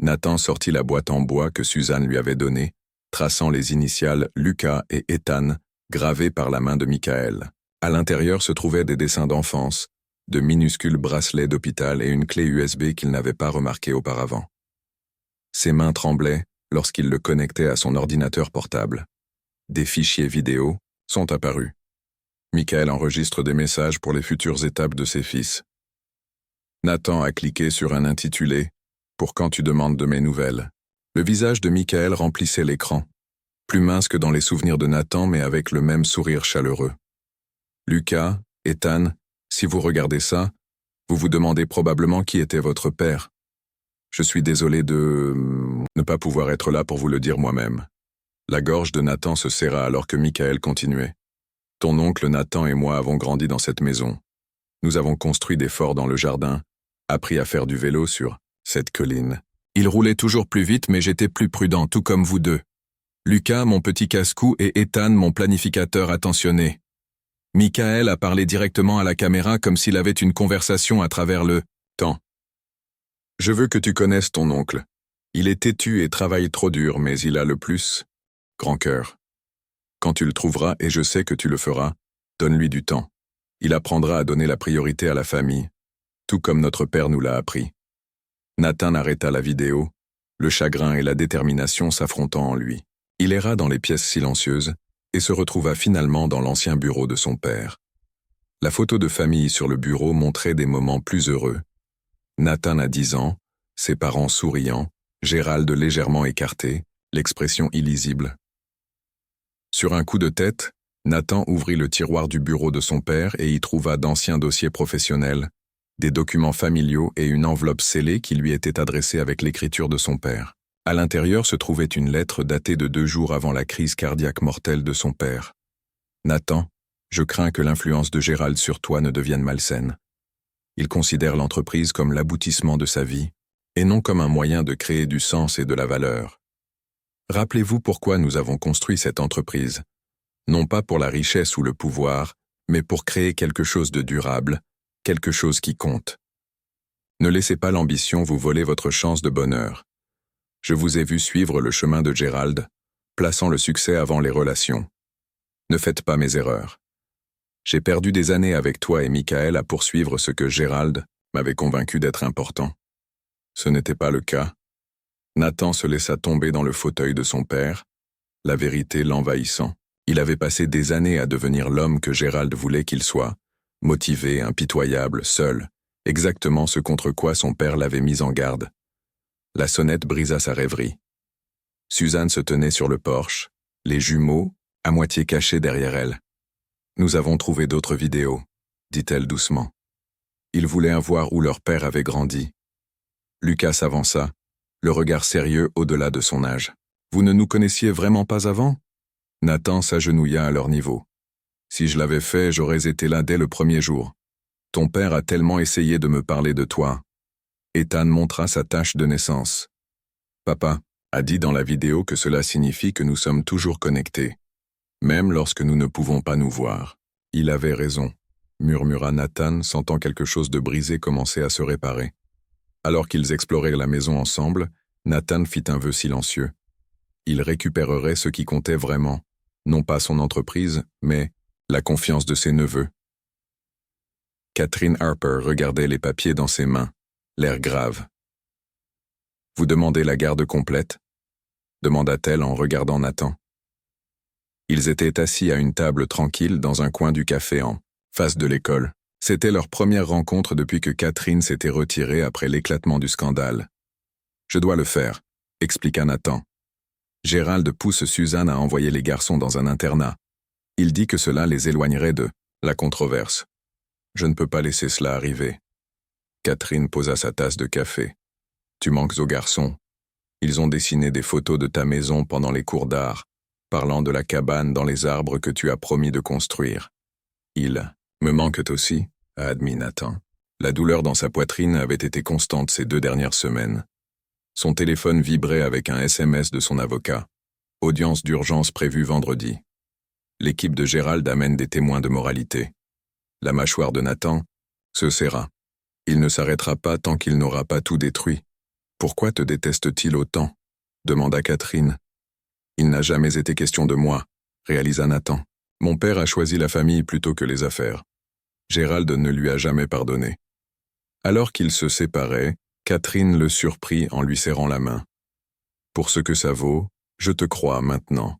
Nathan sortit la boîte en bois que Suzanne lui avait donnée, traçant les initiales Lucas et Ethan, gravées par la main de Michael. À l'intérieur se trouvaient des dessins d'enfance, de minuscules bracelets d'hôpital et une clé USB qu'il n'avait pas remarquée auparavant. Ses mains tremblaient lorsqu'il le connectait à son ordinateur portable. Des fichiers vidéo sont apparus. Michael enregistre des messages pour les futures étapes de ses fils. Nathan a cliqué sur un intitulé Pour quand tu demandes de mes nouvelles? Le visage de Michael remplissait l'écran, plus mince que dans les souvenirs de Nathan, mais avec le même sourire chaleureux. Lucas, Ethan, si vous regardez ça, vous vous demandez probablement qui était votre père. Je suis désolé de ne pas pouvoir être là pour vous le dire moi-même. La gorge de Nathan se serra alors que Michael continuait. Ton oncle Nathan et moi avons grandi dans cette maison. Nous avons construit des forts dans le jardin, appris à faire du vélo sur cette colline. Il roulait toujours plus vite, mais j'étais plus prudent, tout comme vous deux. Lucas, mon petit casse-cou, et Ethan, mon planificateur attentionné. Michael a parlé directement à la caméra comme s'il avait une conversation à travers le temps. Je veux que tu connaisses ton oncle. Il est têtu et travaille trop dur, mais il a le plus grand cœur. Quand tu le trouveras, et je sais que tu le feras, donne-lui du temps. Il apprendra à donner la priorité à la famille, tout comme notre père nous l'a appris. Nathan arrêta la vidéo, le chagrin et la détermination s'affrontant en lui. Il erra dans les pièces silencieuses et se retrouva finalement dans l'ancien bureau de son père. La photo de famille sur le bureau montrait des moments plus heureux. Nathan a 10 ans, ses parents souriants, Gérald légèrement écarté, l'expression illisible. Sur un coup de tête, Nathan ouvrit le tiroir du bureau de son père et y trouva d'anciens dossiers professionnels, des documents familiaux et une enveloppe scellée qui lui était adressée avec l'écriture de son père. À l'intérieur se trouvait une lettre datée de 2 jours avant la crise cardiaque mortelle de son père. Nathan, je crains que l'influence de Gérald sur toi ne devienne malsaine. Il considère l'entreprise comme l'aboutissement de sa vie, et non comme un moyen de créer du sens et de la valeur. Rappelez-vous pourquoi nous avons construit cette entreprise. Non pas pour la richesse ou le pouvoir, mais pour créer quelque chose de durable, quelque chose qui compte. Ne laissez pas l'ambition vous voler votre chance de bonheur. Je vous ai vu suivre le chemin de Gérald, plaçant le succès avant les relations. Ne faites pas mes erreurs. J'ai perdu des années avec toi et Michael à poursuivre ce que Gérald m'avait convaincu d'être important. Ce n'était pas le cas. Nathan se laissa tomber dans le fauteuil de son père, la vérité l'envahissant. Il avait passé des années à devenir l'homme que Gérald voulait qu'il soit, motivé, impitoyable, seul, exactement ce contre quoi son père l'avait mis en garde. La sonnette brisa sa rêverie. Suzanne se tenait sur le porche, les jumeaux, à moitié cachés derrière elle. « Nous avons trouvé d'autres vidéos », dit-elle doucement. Ils voulaient voir où leur père avait grandi. Lucas s'avança, le regard sérieux au-delà de son âge. « Vous ne nous connaissiez vraiment pas avant ?» Nathan s'agenouilla à leur niveau. « Si je l'avais fait, j'aurais été là dès le premier jour. Ton père a tellement essayé de me parler de toi. » Ethan montra sa tache de naissance. « Papa a dit dans la vidéo que cela signifie que nous sommes toujours connectés, même lorsque nous ne pouvons pas nous voir. » Il avait raison, murmura Nathan, sentant quelque chose de brisé commencer à se réparer. Alors qu'ils exploraient la maison ensemble, Nathan fit un vœu silencieux. Il récupérerait ce qui comptait vraiment, non pas son entreprise, mais la confiance de ses neveux. Catherine Harper regardait les papiers dans ses mains, l'air grave. « Vous demandez la garde complète ?» demanda-t-elle en regardant Nathan. Ils étaient assis à une table tranquille dans un coin du café en face de l'école. C'était leur première rencontre depuis que Catherine s'était retirée après l'éclatement du scandale. « Je dois le faire », expliqua Nathan. Gérald pousse Suzanne à envoyer les garçons dans un internat. Il dit que cela les éloignerait de la controverse. Je ne peux pas laisser cela arriver. Catherine posa sa tasse de café. Tu manques aux garçons. Ils ont dessiné des photos de ta maison pendant les cours d'art, parlant de la cabane dans les arbres que tu as promis de construire. Ils me manquent aussi, a admis Nathan. La douleur dans sa poitrine avait été constante ces 2 dernières semaines. Son téléphone vibrait avec un SMS de son avocat. Audience d'urgence prévue vendredi. L'équipe de Gérald amène des témoins de moralité. La mâchoire de Nathan se serra. Il ne s'arrêtera pas tant qu'il n'aura pas tout détruit. Pourquoi te déteste-t-il autant ? Demanda Catherine. Il n'a jamais été question de moi, réalisa Nathan. Mon père a choisi la famille plutôt que les affaires. Gérald ne lui a jamais pardonné. Alors qu'ils se séparaient, Catherine le surprit en lui serrant la main. Pour ce que ça vaut, je te crois maintenant.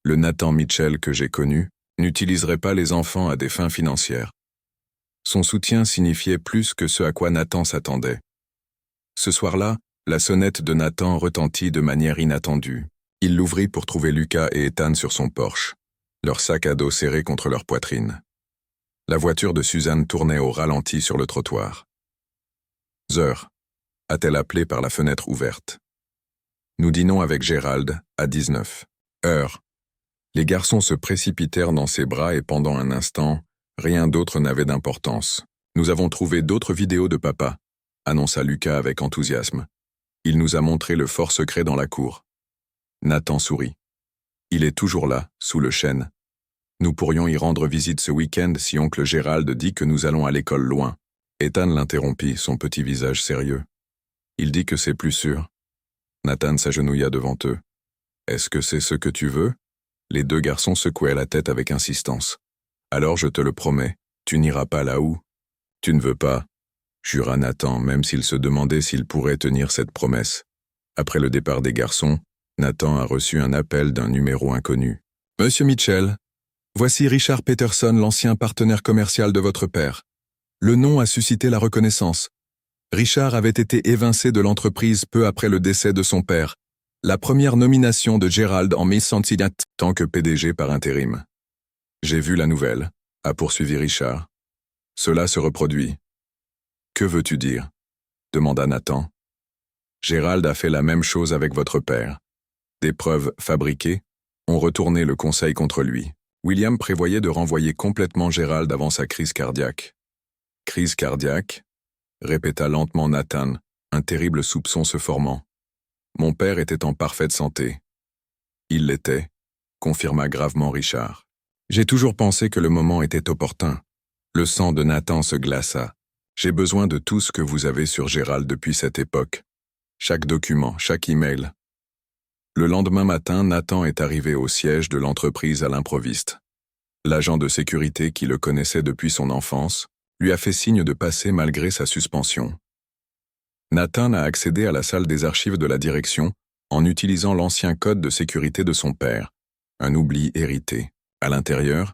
Le Nathan Mitchell que j'ai connu n'utiliserait pas les enfants à des fins financières. Son soutien signifiait plus que ce à quoi Nathan s'attendait. Ce soir-là, La sonnette de Nathan retentit de manière inattendue. Il l'ouvrit pour trouver Lucas et Ethan sur son porche, leur sac à dos serré contre leur poitrine. La voiture de Suzanne tournait au ralenti sur le trottoir. « Zeur » a-t-elle appelé par la fenêtre ouverte. « Nous dînons avec Gérald, à 19 heures. » Les garçons se précipitèrent dans ses bras et pendant un instant, rien d'autre n'avait d'importance. « Nous avons trouvé d'autres vidéos de papa », annonça Lucas avec enthousiasme. Il nous a montré le fort secret dans la cour. Nathan sourit. Il est toujours là, sous le chêne. Nous pourrions y rendre visite ce week-end si oncle Gérald dit que nous allons à l'école loin. Ethan l'interrompit, son petit visage sérieux. Il dit que c'est plus sûr. Nathan s'agenouilla devant eux. Est-ce que c'est ce que tu veux? Les deux garçons secouaient la tête avec insistance. Alors je te le promets, tu n'iras pas là où. Tu ne veux pas, jura Nathan, même s'il se demandait s'il pourrait tenir cette promesse. Après le départ des garçons, Nathan a reçu un appel d'un numéro inconnu. « Monsieur Mitchell, voici Richard Peterson, l'ancien partenaire commercial de votre père. Le nom a suscité la reconnaissance. Richard avait été évincé de l'entreprise peu après le décès de son père. La première nomination de Gérald en Miss Cincinnati tant que PDG par intérim. J'ai vu la nouvelle, a poursuivi Richard. Cela se reproduit. Que veux-tu dire? Demanda Nathan. Gérald a fait la même chose avec votre père. Des preuves fabriquées ont retourné le conseil contre lui. William prévoyait de renvoyer complètement Gérald avant sa crise cardiaque. Crise cardiaque? Répéta lentement Nathan, un terrible soupçon se formant. Mon père était en parfaite santé. Il l'était, confirma gravement Richard. J'ai toujours pensé que le moment était opportun. Le sang de Nathan se glaça. J'ai besoin de tout ce que vous avez sur Gérald depuis cette époque. Chaque document, chaque email. Le lendemain matin, Nathan est arrivé au siège de l'entreprise à l'improviste. L'agent de sécurité qui le connaissait depuis son enfance lui a fait signe de passer malgré sa suspension. Nathan a accédé à la salle des archives de la direction en utilisant l'ancien code de sécurité de son père, un oubli hérité. À l'intérieur,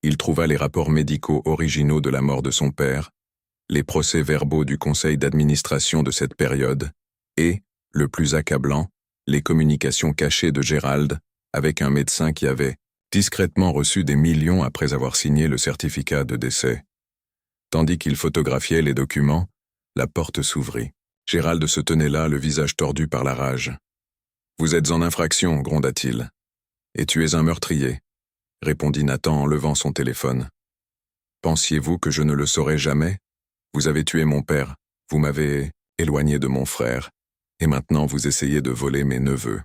il trouva les rapports médicaux originaux de la mort de son père, les procès-verbaux du conseil d'administration de cette période et, le plus accablant, les communications cachées de Gérald avec un médecin qui avait discrètement reçu des millions après avoir signé le certificat de décès. Tandis qu'il photographiait les documents, la porte s'ouvrit. Gérald se tenait là, le visage tordu par la rage. « Vous êtes en infraction, gronda-t-il. Et tu es un meurtrier, répondit Nathan en levant son téléphone. Pensiez-vous que je ne le saurais jamais? Vous avez tué mon père, vous m'avez éloigné de mon frère, et maintenant vous essayez de voler mes neveux.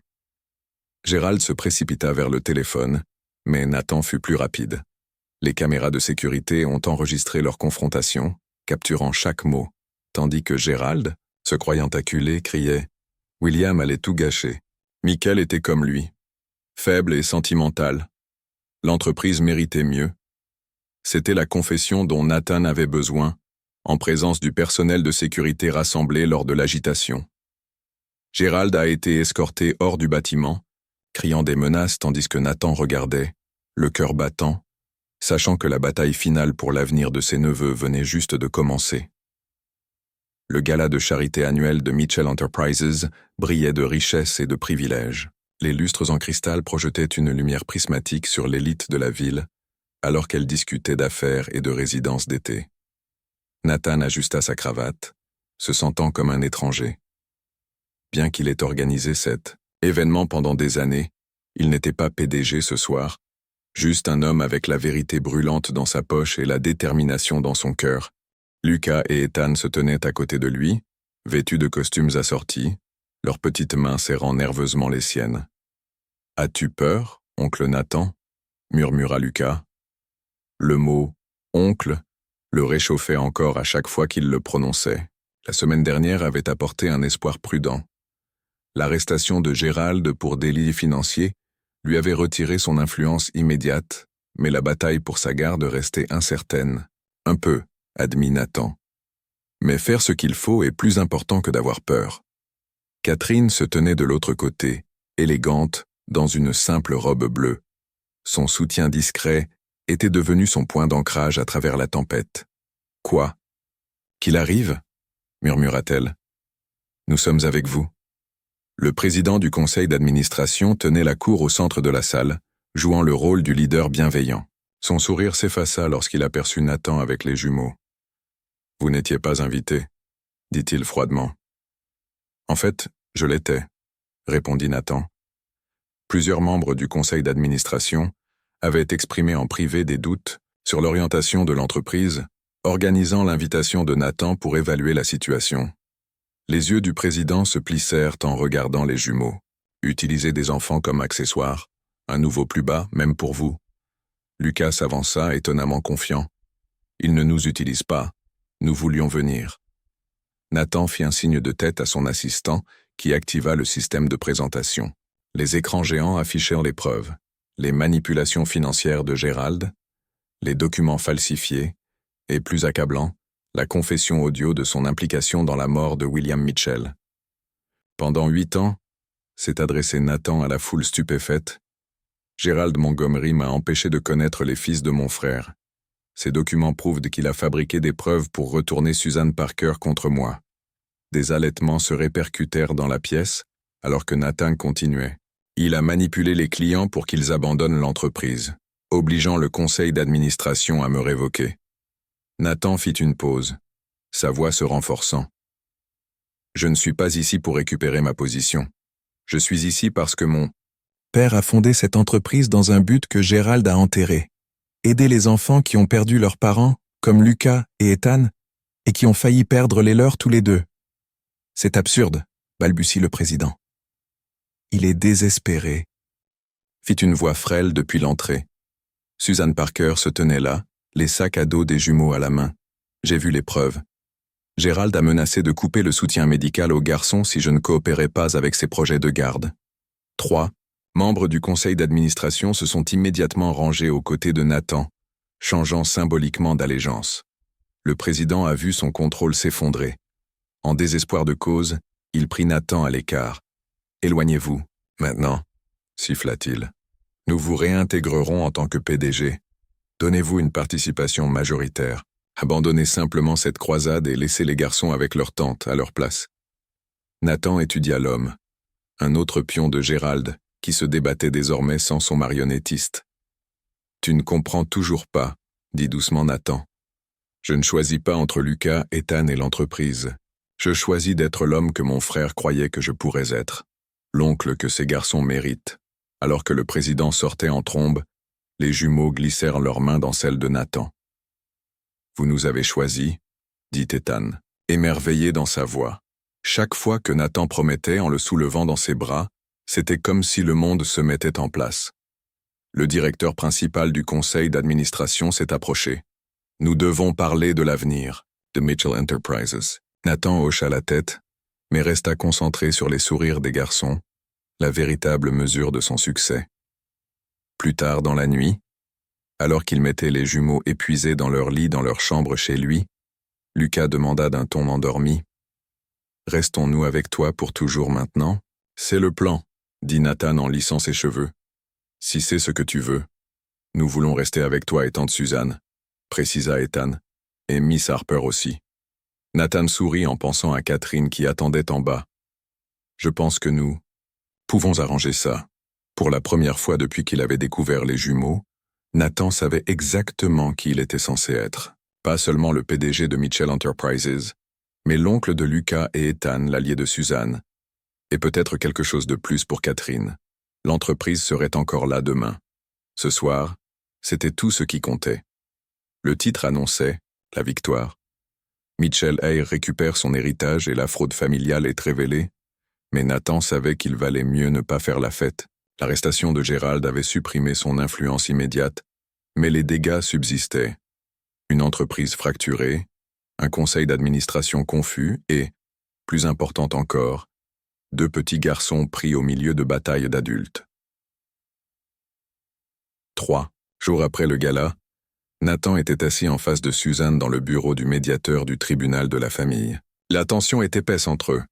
Gérald se précipita vers le téléphone, mais Nathan fut plus rapide. Les caméras de sécurité ont enregistré leur confrontation, capturant chaque mot, tandis que Gérald, se croyant acculé, criait « William allait tout gâcher. Michael était comme lui. Faible et sentimental. L'entreprise méritait mieux. » C'était la confession dont Nathan avait besoin, en présence du personnel de sécurité rassemblé lors de l'agitation. Gérald a été escorté hors du bâtiment, criant des menaces tandis que Nathan regardait, le cœur battant, sachant que la bataille finale pour l'avenir de ses neveux venait juste de commencer. Le gala de charité annuel de Mitchell Enterprises brillait de richesse et de privilèges. Les lustres en cristal projetaient une lumière prismatique sur l'élite de la ville, alors qu'elle discutait d'affaires et de résidences d'été. Nathan ajusta sa cravate, se sentant comme un étranger. Bien qu'il ait organisé cet événement pendant des années, il n'était pas PDG ce soir, juste un homme avec la vérité brûlante dans sa poche et la détermination dans son cœur. Lucas et Ethan se tenaient à côté de lui, vêtus de costumes assortis, leurs petites mains serrant nerveusement les siennes. « As-tu peur, oncle Nathan ?» murmura Lucas. Le mot « oncle » le réchauffait encore à chaque fois qu'il le prononçait. La semaine dernière avait apporté un espoir prudent. L'arrestation de Gérald pour délit financier lui avait retiré son influence immédiate, mais la bataille pour sa garde restait incertaine. Un peu, admit Nathan. Mais faire ce qu'il faut est plus important que d'avoir peur. Catherine se tenait de l'autre côté, élégante, dans une simple robe bleue. Son soutien discret était devenu son point d'ancrage à travers la tempête. « Quoi? Qu'il arrive ?» murmura-t-elle. Nous sommes avec vous. Le président du conseil d'administration tenait la cour au centre de la salle, jouant le rôle du leader bienveillant. Son sourire s'effaça lorsqu'il aperçut Nathan avec les jumeaux. « Vous n'étiez pas invité », dit-il froidement. « En fait, je l'étais », répondit Nathan. Plusieurs membres du conseil d'administration avaient exprimé en privé des doutes sur l'orientation de l'entreprise, organisant l'invitation de Nathan pour évaluer la situation. Les yeux du président se plissèrent en regardant les jumeaux. Utiliser des enfants comme accessoires, un nouveau plus bas, même pour vous. Lucas s'avança, étonnamment confiant. Il ne nous utilise pas, nous voulions venir. Nathan fit un signe de tête à son assistant qui activa le système de présentation. Les écrans géants affichèrent les preuves, les manipulations financières de Gérald, les documents falsifiés, et plus accablant, la confession audio de son implication dans la mort de William Mitchell. Pendant 8 ans, s'est adressé Nathan à la foule stupéfaite, Gérald Montgomery m'a empêché de connaître les fils de mon frère. Ces documents prouvent qu'il a fabriqué des preuves pour retourner Suzanne Parker contre moi. Des halètements se répercutèrent dans la pièce, alors que Nathan continuait. Il a manipulé les clients pour qu'ils abandonnent l'entreprise, obligeant le conseil d'administration à me révoquer. Nathan fit une pause, sa voix se renforçant. Je ne suis pas ici pour récupérer ma position. Je suis ici parce que mon père a fondé cette entreprise dans un but que Gérald a enterré. Aider les enfants qui ont perdu leurs parents, comme Lucas et Ethan, et qui ont failli perdre les leurs tous les deux. C'est absurde, balbutie le président. Il est désespéré, fit une voix frêle depuis l'entrée. Suzanne Parker se tenait là, les sacs à dos des jumeaux à la main. J'ai vu les preuves. Gérald a menacé de couper le soutien médical aux garçons si je ne coopérais pas avec ses projets de garde. 3 membres du conseil d'administration se sont immédiatement rangés aux côtés de Nathan, changeant symboliquement d'allégeance. Le président a vu son contrôle s'effondrer. En désespoir de cause, il prit Nathan à l'écart. « Éloignez-vous, maintenant », siffla-t-il. « Nous vous réintégrerons en tant que PDG. Donnez-vous une participation majoritaire. Abandonnez simplement cette croisade et laissez les garçons avec leur tante à leur place. » Nathan étudia l'homme, un autre pion de Gérald, qui se débattait désormais sans son marionnettiste. « Tu ne comprends toujours pas, » dit doucement Nathan. « Je ne choisis pas entre Lucas, Ethan et l'entreprise. Je choisis d'être l'homme que mon frère croyait que je pourrais être, l'oncle que ces garçons méritent. » Alors que le président sortait en trombe, les jumeaux glissèrent leurs mains dans celles de Nathan. « Vous nous avez choisis, » dit Ethan, émerveillé dans sa voix. Chaque fois que Nathan promettait en le soulevant dans ses bras, c'était comme si le monde se mettait en place. Le directeur principal du conseil d'administration s'est approché. « Nous devons parler de l'avenir, de Mitchell Enterprises. » Nathan hocha la tête, mais resta concentré sur les sourires des garçons, la véritable mesure de son succès. Plus tard dans la nuit, alors qu'il mettait les jumeaux épuisés dans leur lit dans leur chambre chez lui, Lucas demanda d'un ton endormi. « Restons-nous avec toi pour toujours maintenant ? » « C'est le plan, » dit Nathan en lissant ses cheveux. « Si c'est ce que tu veux. Nous voulons rester avec toi et tante Suzanne, » précisa Ethan, et Miss Harper aussi. Nathan sourit en pensant à Catherine qui attendait en bas. « Je pense que nous pouvons arranger ça. » Pour la première fois depuis qu'il avait découvert les jumeaux, Nathan savait exactement qui il était censé être. Pas seulement le PDG de Mitchell Enterprises, mais l'oncle de Lucas et Ethan, l'allié de Suzanne. Et peut-être quelque chose de plus pour Catherine. L'entreprise serait encore là demain. Ce soir, c'était tout ce qui comptait. Le titre annonçait la victoire. Mitchell Eyre récupère son héritage et la fraude familiale est révélée, mais Nathan savait qu'il valait mieux ne pas faire la fête. L'arrestation de Gérald avait supprimé son influence immédiate, mais les dégâts subsistaient. Une entreprise fracturée, un conseil d'administration confus et, plus important encore, 2 petits garçons pris au milieu de batailles d'adultes. 3 jours après le gala, Nathan était assis en face de Suzanne dans le bureau du médiateur du tribunal de la famille. La tension est épaisse entre eux.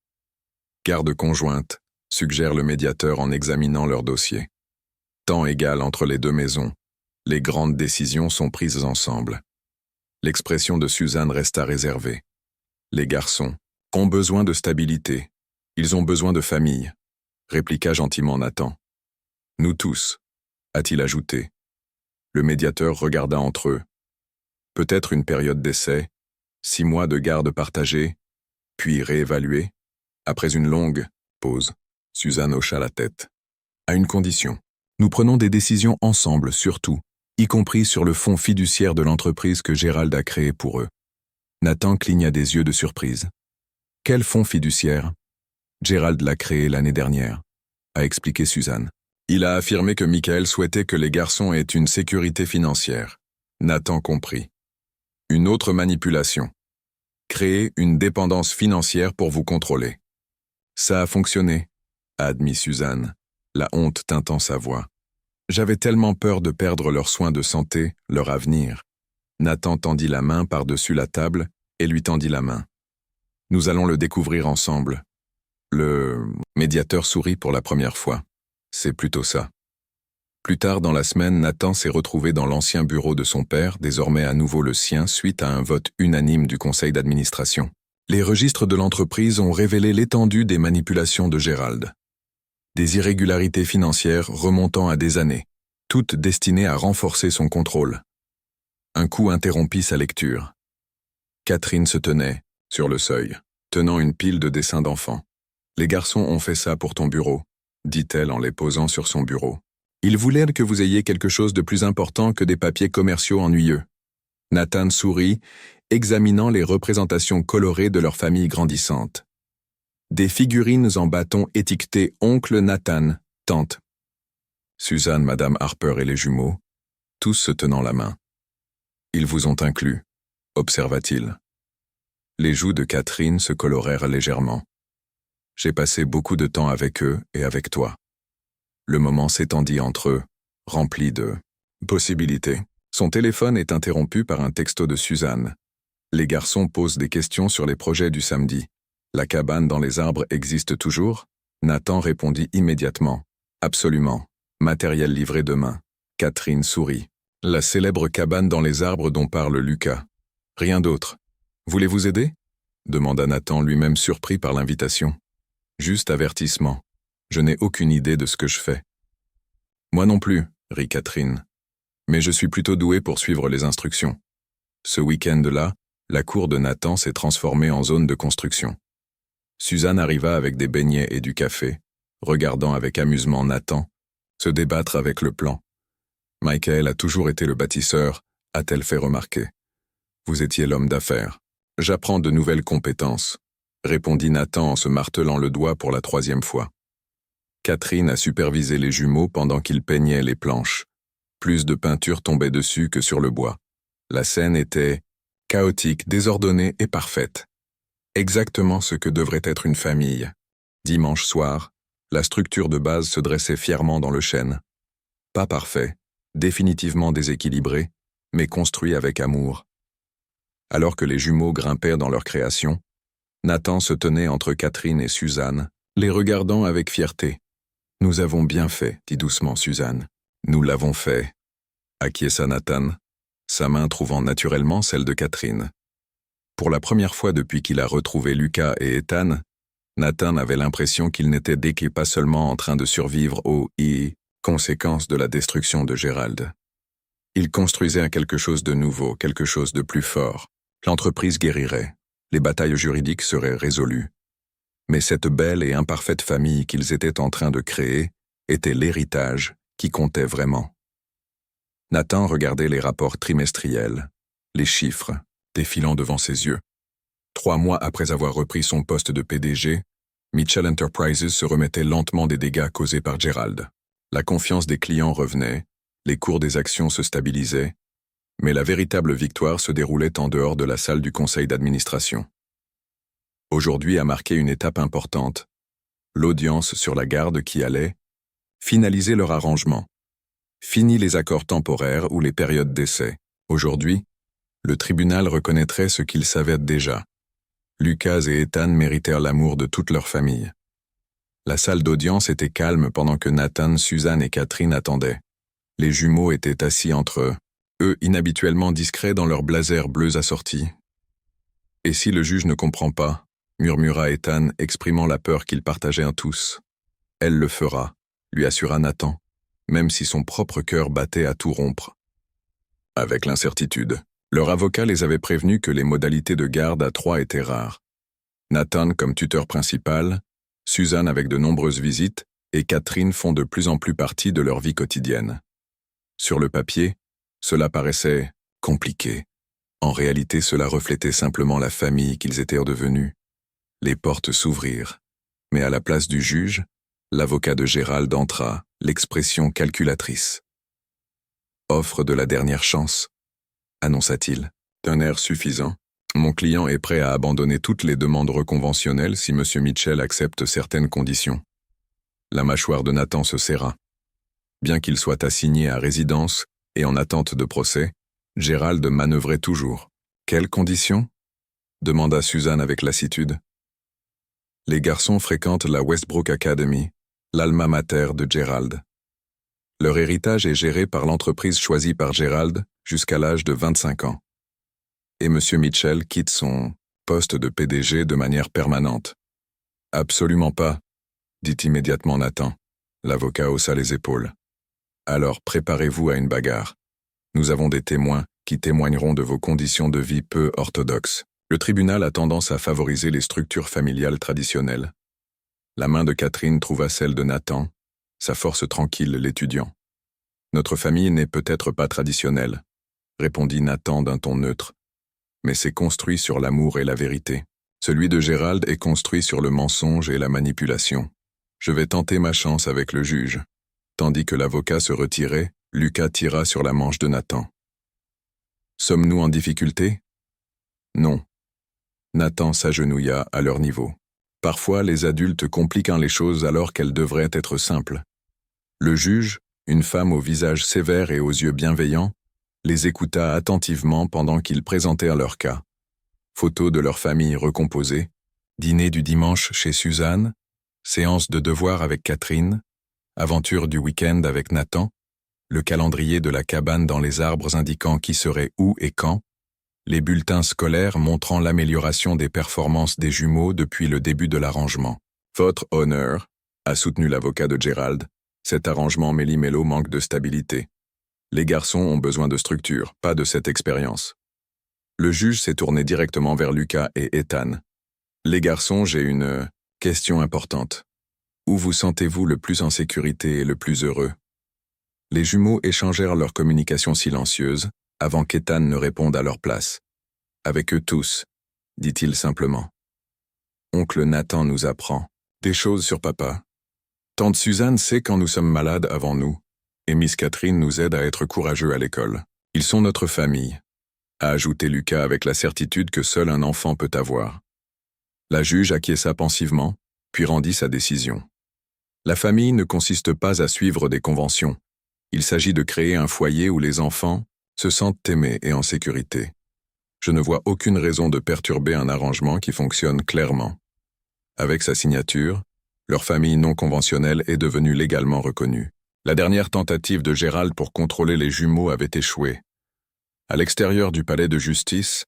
Garde conjointe, suggère le médiateur en examinant leur dossier. Temps égal entre les 2 maisons, les grandes décisions sont prises ensemble. L'expression de Suzanne resta réservée. Les garçons ont besoin de stabilité, Ils ont besoin de famille, répliqua gentiment Nathan. Nous tous, a-t-il ajouté. Le médiateur regarda entre eux. Peut-être une période d'essai, 6 mois de garde partagée, puis réévaluée. Après une longue pause, Suzanne hocha la tête. À une condition. Nous prenons des décisions ensemble, surtout, y compris sur le fonds fiduciaire de l'entreprise que Gérald a créé pour eux. Nathan cligna des yeux de surprise. Quel fonds fiduciaire? Gérald l'a créé l'année dernière, a expliqué Suzanne. Il a affirmé que Michael souhaitait que les garçons aient une sécurité financière. Nathan comprit. Une autre manipulation. Créer une dépendance financière pour vous contrôler. Ça a fonctionné, a admis Suzanne, la honte tintant sa voix. J'avais tellement peur de perdre leurs soins de santé, leur avenir. Nathan tendit la main par-dessus la table et lui tendit la main. Nous allons le découvrir ensemble. Le médiateur sourit pour la première fois. C'est plutôt ça. Plus tard dans la semaine, Nathan s'est retrouvé dans l'ancien bureau de son père, désormais à nouveau le sien, suite à un vote unanime du conseil d'administration. Les registres de l'entreprise ont révélé l'étendue des manipulations de Gérald. Des irrégularités financières remontant à des années, toutes destinées à renforcer son contrôle. Un coup interrompit sa lecture. Catherine se tenait, sur le seuil, tenant une pile de dessins d'enfants. « Les garçons ont fait ça pour ton bureau », dit-elle en les posant sur son bureau. « Ils voulaient que vous ayez quelque chose de plus important que des papiers commerciaux ennuyeux. » Nathan sourit, examinant les représentations colorées de leur famille grandissante. Des figurines en bâton étiquetées « Oncle Nathan, tante ». Suzanne, Madame Harper et les jumeaux, tous se tenant la main. « Ils vous ont inclus », observa-t-il. Les joues de Catherine se colorèrent légèrement. « J'ai passé beaucoup de temps avec eux et avec toi. » Le moment s'étendit entre eux, rempli de possibilités. Son téléphone est interrompu par un texto de Suzanne. Les garçons posent des questions sur les projets du samedi. La cabane dans les arbres existe toujours? Nathan répondit immédiatement. Absolument. Matériel livré demain. Catherine sourit. La célèbre cabane dans les arbres dont parle Lucas. Rien d'autre. Voulez-vous aider? Demanda Nathan, lui-même surpris par l'invitation. Juste avertissement. Je n'ai aucune idée de ce que je fais. Moi non plus, rit Catherine. Mais je suis plutôt douée pour suivre les instructions. Ce week-end-là, la cour de Nathan s'est transformée en zone de construction. Suzanne arriva avec des beignets et du café, regardant avec amusement Nathan se débattre avec le plan. Michael a toujours été le bâtisseur, a-t-elle fait remarquer. Vous étiez l'homme d'affaires. J'apprends de nouvelles compétences, répondit Nathan en se martelant le doigt pour la 3e fois. Catherine a supervisé les jumeaux pendant qu'ils peignaient les planches. Plus de peinture tombait dessus que sur le bois. La scène était chaotique, désordonnée et parfaite. Exactement ce que devrait être une famille. Dimanche soir, la structure de base se dressait fièrement dans le chêne. Pas parfait, définitivement déséquilibré, mais construit avec amour. Alors que les jumeaux grimpaient dans leur création, Nathan se tenait entre Catherine et Suzanne, les regardant avec fierté. « Nous avons bien fait, dit doucement Suzanne. Nous l'avons fait, acquiesça Nathan, sa main trouvant naturellement celle de Catherine. Pour la première fois depuis qu'il a retrouvé Lucas et Ethan, Nathan avait l'impression qu'il n'était pas seulement en train de survivre aux conséquences de la destruction de Gérald. Il construisait quelque chose de nouveau, quelque chose de plus fort. L'entreprise guérirait, les batailles juridiques seraient résolues. Mais cette belle et imparfaite famille qu'ils étaient en train de créer était l'héritage qui comptait vraiment. Nathan regardait les rapports trimestriels, les chiffres, défilant devant ses yeux. 3 mois après avoir repris son poste de PDG, Mitchell Enterprises se remettait lentement des dégâts causés par Gérald. La confiance des clients revenait, les cours des actions se stabilisaient, mais la véritable victoire se déroulait en dehors de la salle du conseil d'administration. Aujourd'hui a marqué une étape importante, l'audience sur la garde qui allait finaliser leur arrangement. Fini les accords temporaires ou les périodes d'essai. Aujourd'hui, le tribunal reconnaîtrait ce qu'ils savaient déjà. Lucas et Ethan méritèrent l'amour de toute leur famille. La salle d'audience était calme pendant que Nathan, Suzanne et Catherine attendaient. Les jumeaux étaient assis entre eux inhabituellement discrets dans leurs blazers bleus assortis. Et si le juge ne comprend pas, murmura Ethan, exprimant la peur qu'ils partageaient tous. Elle le fera, lui assura Nathan, même si son propre cœur battait à tout rompre. Avec l'incertitude, leur avocat les avait prévenus que les modalités de garde à 3 étaient rares. Nathan comme tuteur principal, Suzanne avec de nombreuses visites, et Catherine font de plus en plus partie de leur vie quotidienne. Sur le papier, cela paraissait compliqué. En réalité, cela reflétait simplement la famille qu'ils étaient devenus. Les portes s'ouvrirent, mais à la place du juge, l'avocat de Gérald entra, l'expression calculatrice. « Offre de la dernière chance », annonça-t-il, d'un air suffisant. « Mon client est prêt à abandonner toutes les demandes reconventionnelles si M. Mitchell accepte certaines conditions. » La mâchoire de Nathan se serra. Bien qu'il soit assigné à résidence et en attente de procès, Gérald manœuvrait toujours. « Quelles conditions ?» demanda Suzanne avec lassitude. Les garçons fréquentent la Westbrook Academy, l'alma mater de Gérald. Leur héritage est géré par l'entreprise choisie par Gérald jusqu'à l'âge de 25 ans. Et M. Mitchell quitte son poste de PDG de manière permanente. « Absolument pas, » dit immédiatement Nathan. L'avocat haussa les épaules. « Alors préparez-vous à une bagarre. Nous avons des témoins qui témoigneront de vos conditions de vie peu orthodoxes. » Le tribunal a tendance à favoriser les structures familiales traditionnelles. La main de Catherine trouva celle de Nathan, sa force tranquille l'étudiant. « Notre famille n'est peut-être pas traditionnelle, » répondit Nathan d'un ton neutre, « mais c'est construit sur l'amour et la vérité. Celui de Gérald est construit sur le mensonge et la manipulation. Je vais tenter ma chance avec le juge. » Tandis que l'avocat se retirait, Lucas tira sur la manche de Nathan. « Sommes-nous en difficulté ?» « Non. » Nathan s'agenouilla à leur niveau. Parfois, les adultes compliquent les choses alors qu'elles devraient être simples. Le juge, une femme au visage sévère et aux yeux bienveillants, les écouta attentivement pendant qu'ils présentèrent leur cas. Photos de leur famille recomposée, dîner du dimanche chez Suzanne, séance de devoirs avec Catherine, aventure du week-end avec Nathan, le calendrier de la cabane dans les arbres indiquant qui serait où et quand, les bulletins scolaires montrant l'amélioration des performances des jumeaux depuis le début de l'arrangement. « Votre honneur », a soutenu l'avocat de Gérald, cet arrangement méli-mélo manque de stabilité. Les garçons ont besoin de structure, pas de cette expérience. Le juge s'est tourné directement vers Lucas et Ethan. « Les garçons, j'ai une question importante. Où vous sentez-vous le plus en sécurité et le plus heureux ?» Les jumeaux échangèrent leur communication silencieuse, avant qu'Ethan ne réponde à leur place. « Avec eux tous, » dit-il simplement. « Oncle Nathan nous apprend des choses sur papa. Tante Suzanne sait quand nous sommes malades avant nous, et Miss Catherine nous aide à être courageux à l'école. Ils sont notre famille, » a ajouté Lucas avec la certitude que seul un enfant peut avoir. La juge acquiesça pensivement, puis rendit sa décision. La famille ne consiste pas à suivre des conventions. Il s'agit de créer un foyer où les enfants se sentent aimés et en sécurité. Je ne vois aucune raison de perturber un arrangement qui fonctionne clairement. Avec sa signature, leur famille non conventionnelle est devenue légalement reconnue. La dernière tentative de Gérald pour contrôler les jumeaux avait échoué. À l'extérieur du palais de justice,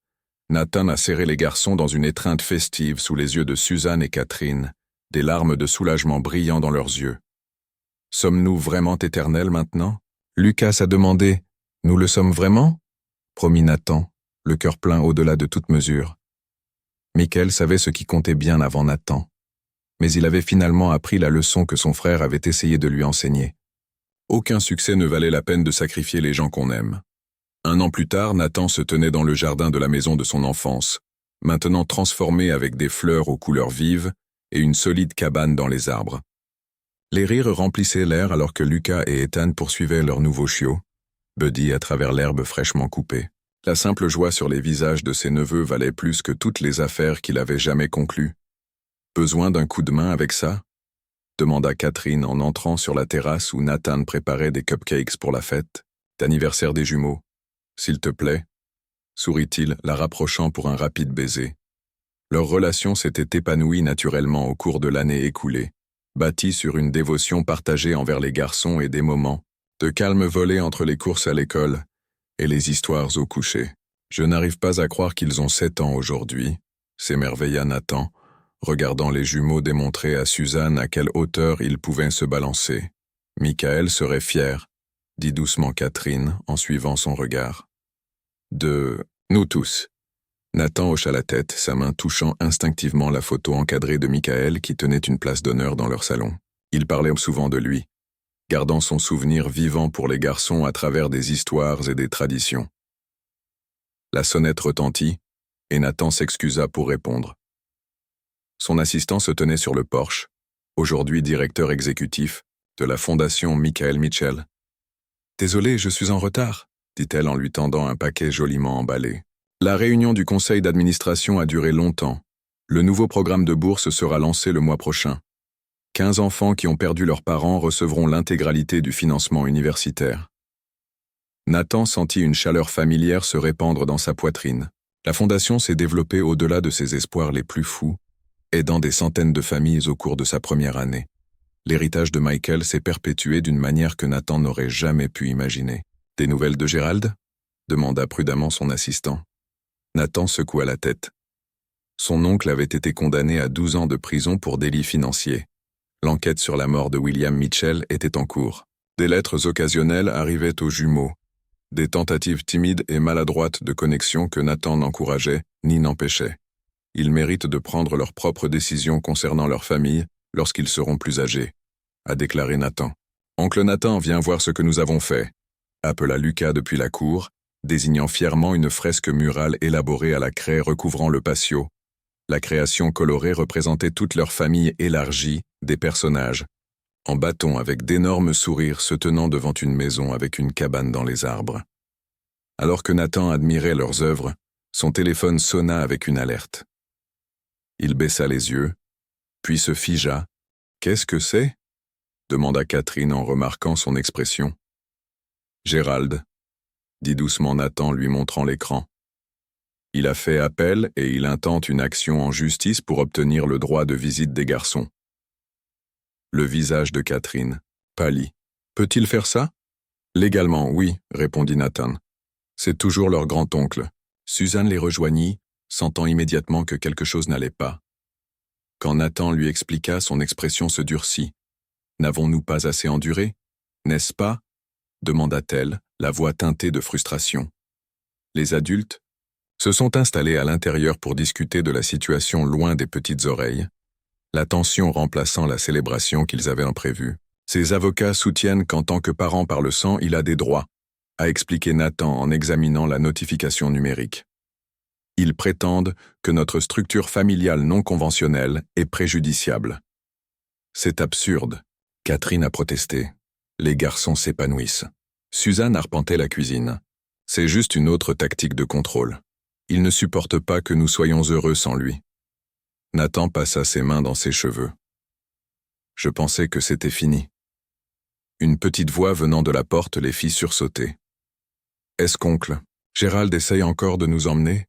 Nathan a serré les garçons dans une étreinte festive sous les yeux de Suzanne et Catherine, des larmes de soulagement brillant dans leurs yeux. « Sommes-nous vraiment éternels maintenant ?» Lucas a demandé. « Nous le sommes vraiment ?» promit Nathan, le cœur plein au-delà de toute mesure. Michael savait ce qui comptait bien avant Nathan, mais il avait finalement appris la leçon que son frère avait essayé de lui enseigner. Aucun succès ne valait la peine de sacrifier les gens qu'on aime. 1 an plus tard, Nathan se tenait dans le jardin de la maison de son enfance, maintenant transformé avec des fleurs aux couleurs vives et une solide cabane dans les arbres. Les rires remplissaient l'air alors que Lucas et Ethan poursuivaient leur nouveau chiot, Buddy à travers l'herbe fraîchement coupée. La simple joie sur les visages de ses neveux valait plus que toutes les affaires qu'il avait jamais conclues. « Besoin d'un coup de main avec ça ?» demanda Catherine en entrant sur la terrasse où Nathan préparait des cupcakes pour la fête d'anniversaire des jumeaux. « S'il te plaît ?» sourit-il, la rapprochant pour un rapide baiser. Leur relation s'était épanouie naturellement au cours de l'année écoulée, bâtie sur une dévotion partagée envers les garçons et des moments de calme volés entre les courses à l'école et les histoires au coucher. « Je n'arrive pas à croire qu'ils ont 7 ans aujourd'hui, » s'émerveilla Nathan, regardant les jumeaux démontrer à Suzanne à quelle hauteur ils pouvaient se balancer. « Michael serait fier », dit doucement Catherine en suivant son regard. « De nous tous. » Nathan hocha la tête, sa main touchant instinctivement la photo encadrée de Michael qui tenait une place d'honneur dans leur salon. Il parlait souvent de lui, gardant son souvenir vivant pour les garçons à travers des histoires et des traditions. La sonnette retentit, et Nathan s'excusa pour répondre. Son assistant se tenait sur le porche, aujourd'hui directeur exécutif de la fondation Michael Mitchell. « Désolé, je suis en retard », dit-elle en lui tendant un paquet joliment emballé. La réunion du conseil d'administration a duré longtemps. Le nouveau programme de bourse sera lancé le mois prochain. 15 enfants qui ont perdu leurs parents recevront l'intégralité du financement universitaire. Nathan sentit une chaleur familière se répandre dans sa poitrine. La fondation s'est développée au-delà de ses espoirs les plus fous, aidant des centaines de familles au cours de sa première année. L'héritage de Michael s'est perpétué d'une manière que Nathan n'aurait jamais pu imaginer. « Des nouvelles de Gérald » demanda prudemment son assistant. Nathan secoua la tête. Son oncle avait été condamné à 12 ans de prison pour délit financier. L'enquête sur la mort de William Mitchell était en cours. Des lettres occasionnelles arrivaient aux jumeaux. Des tentatives timides et maladroites de connexion que Nathan n'encourageait ni n'empêchait. Ils méritent de prendre leurs propres décisions concernant leur famille lorsqu'ils seront plus âgés, a déclaré Nathan. « Oncle Nathan, viens voir ce que nous avons fait », appela Lucas depuis la cour, désignant fièrement une fresque murale élaborée à la craie recouvrant le patio. La création colorée représentait toute leur famille élargie, des personnages, en bâton avec d'énormes sourires se tenant devant une maison avec une cabane dans les arbres. Alors que Nathan admirait leurs œuvres, son téléphone sonna avec une alerte. Il baissa les yeux, puis se figea. « Qu'est-ce que c'est » demanda Catherine en remarquant son expression. « Gérald » dit doucement Nathan lui montrant l'écran. « Il a fait appel et il intente une action en justice pour obtenir le droit de visite des garçons. » Le visage de Catherine pâlit. « Peut-il faire ça ?»« Légalement, oui, » répondit Nathan. « C'est toujours leur grand-oncle. » Suzanne les rejoignit, sentant immédiatement que quelque chose n'allait pas. Quand Nathan lui expliqua, son expression se durcit. « N'avons-nous pas assez enduré, n'est-ce pas ?» demanda-t-elle, la voix teintée de frustration. Les adultes se sont installés à l'intérieur pour discuter de la situation loin des petites oreilles, la tension remplaçant la célébration qu'ils avaient prévue. Ses avocats soutiennent qu'en tant que parent par le sang, il a des droits, a expliqué Nathan en examinant la notification numérique. Ils prétendent que notre structure familiale non conventionnelle est préjudiciable. C'est absurde, Catherine a protesté. Les garçons s'épanouissent. Suzanne arpentait la cuisine. C'est juste une autre tactique de contrôle. Il ne supporte pas que nous soyons heureux sans lui. Nathan passa ses mains dans ses cheveux. Je pensais que c'était fini. Une petite voix venant de la porte les fit sursauter. Est-ce qu'oncle, Gérald essaye encore de nous emmener ?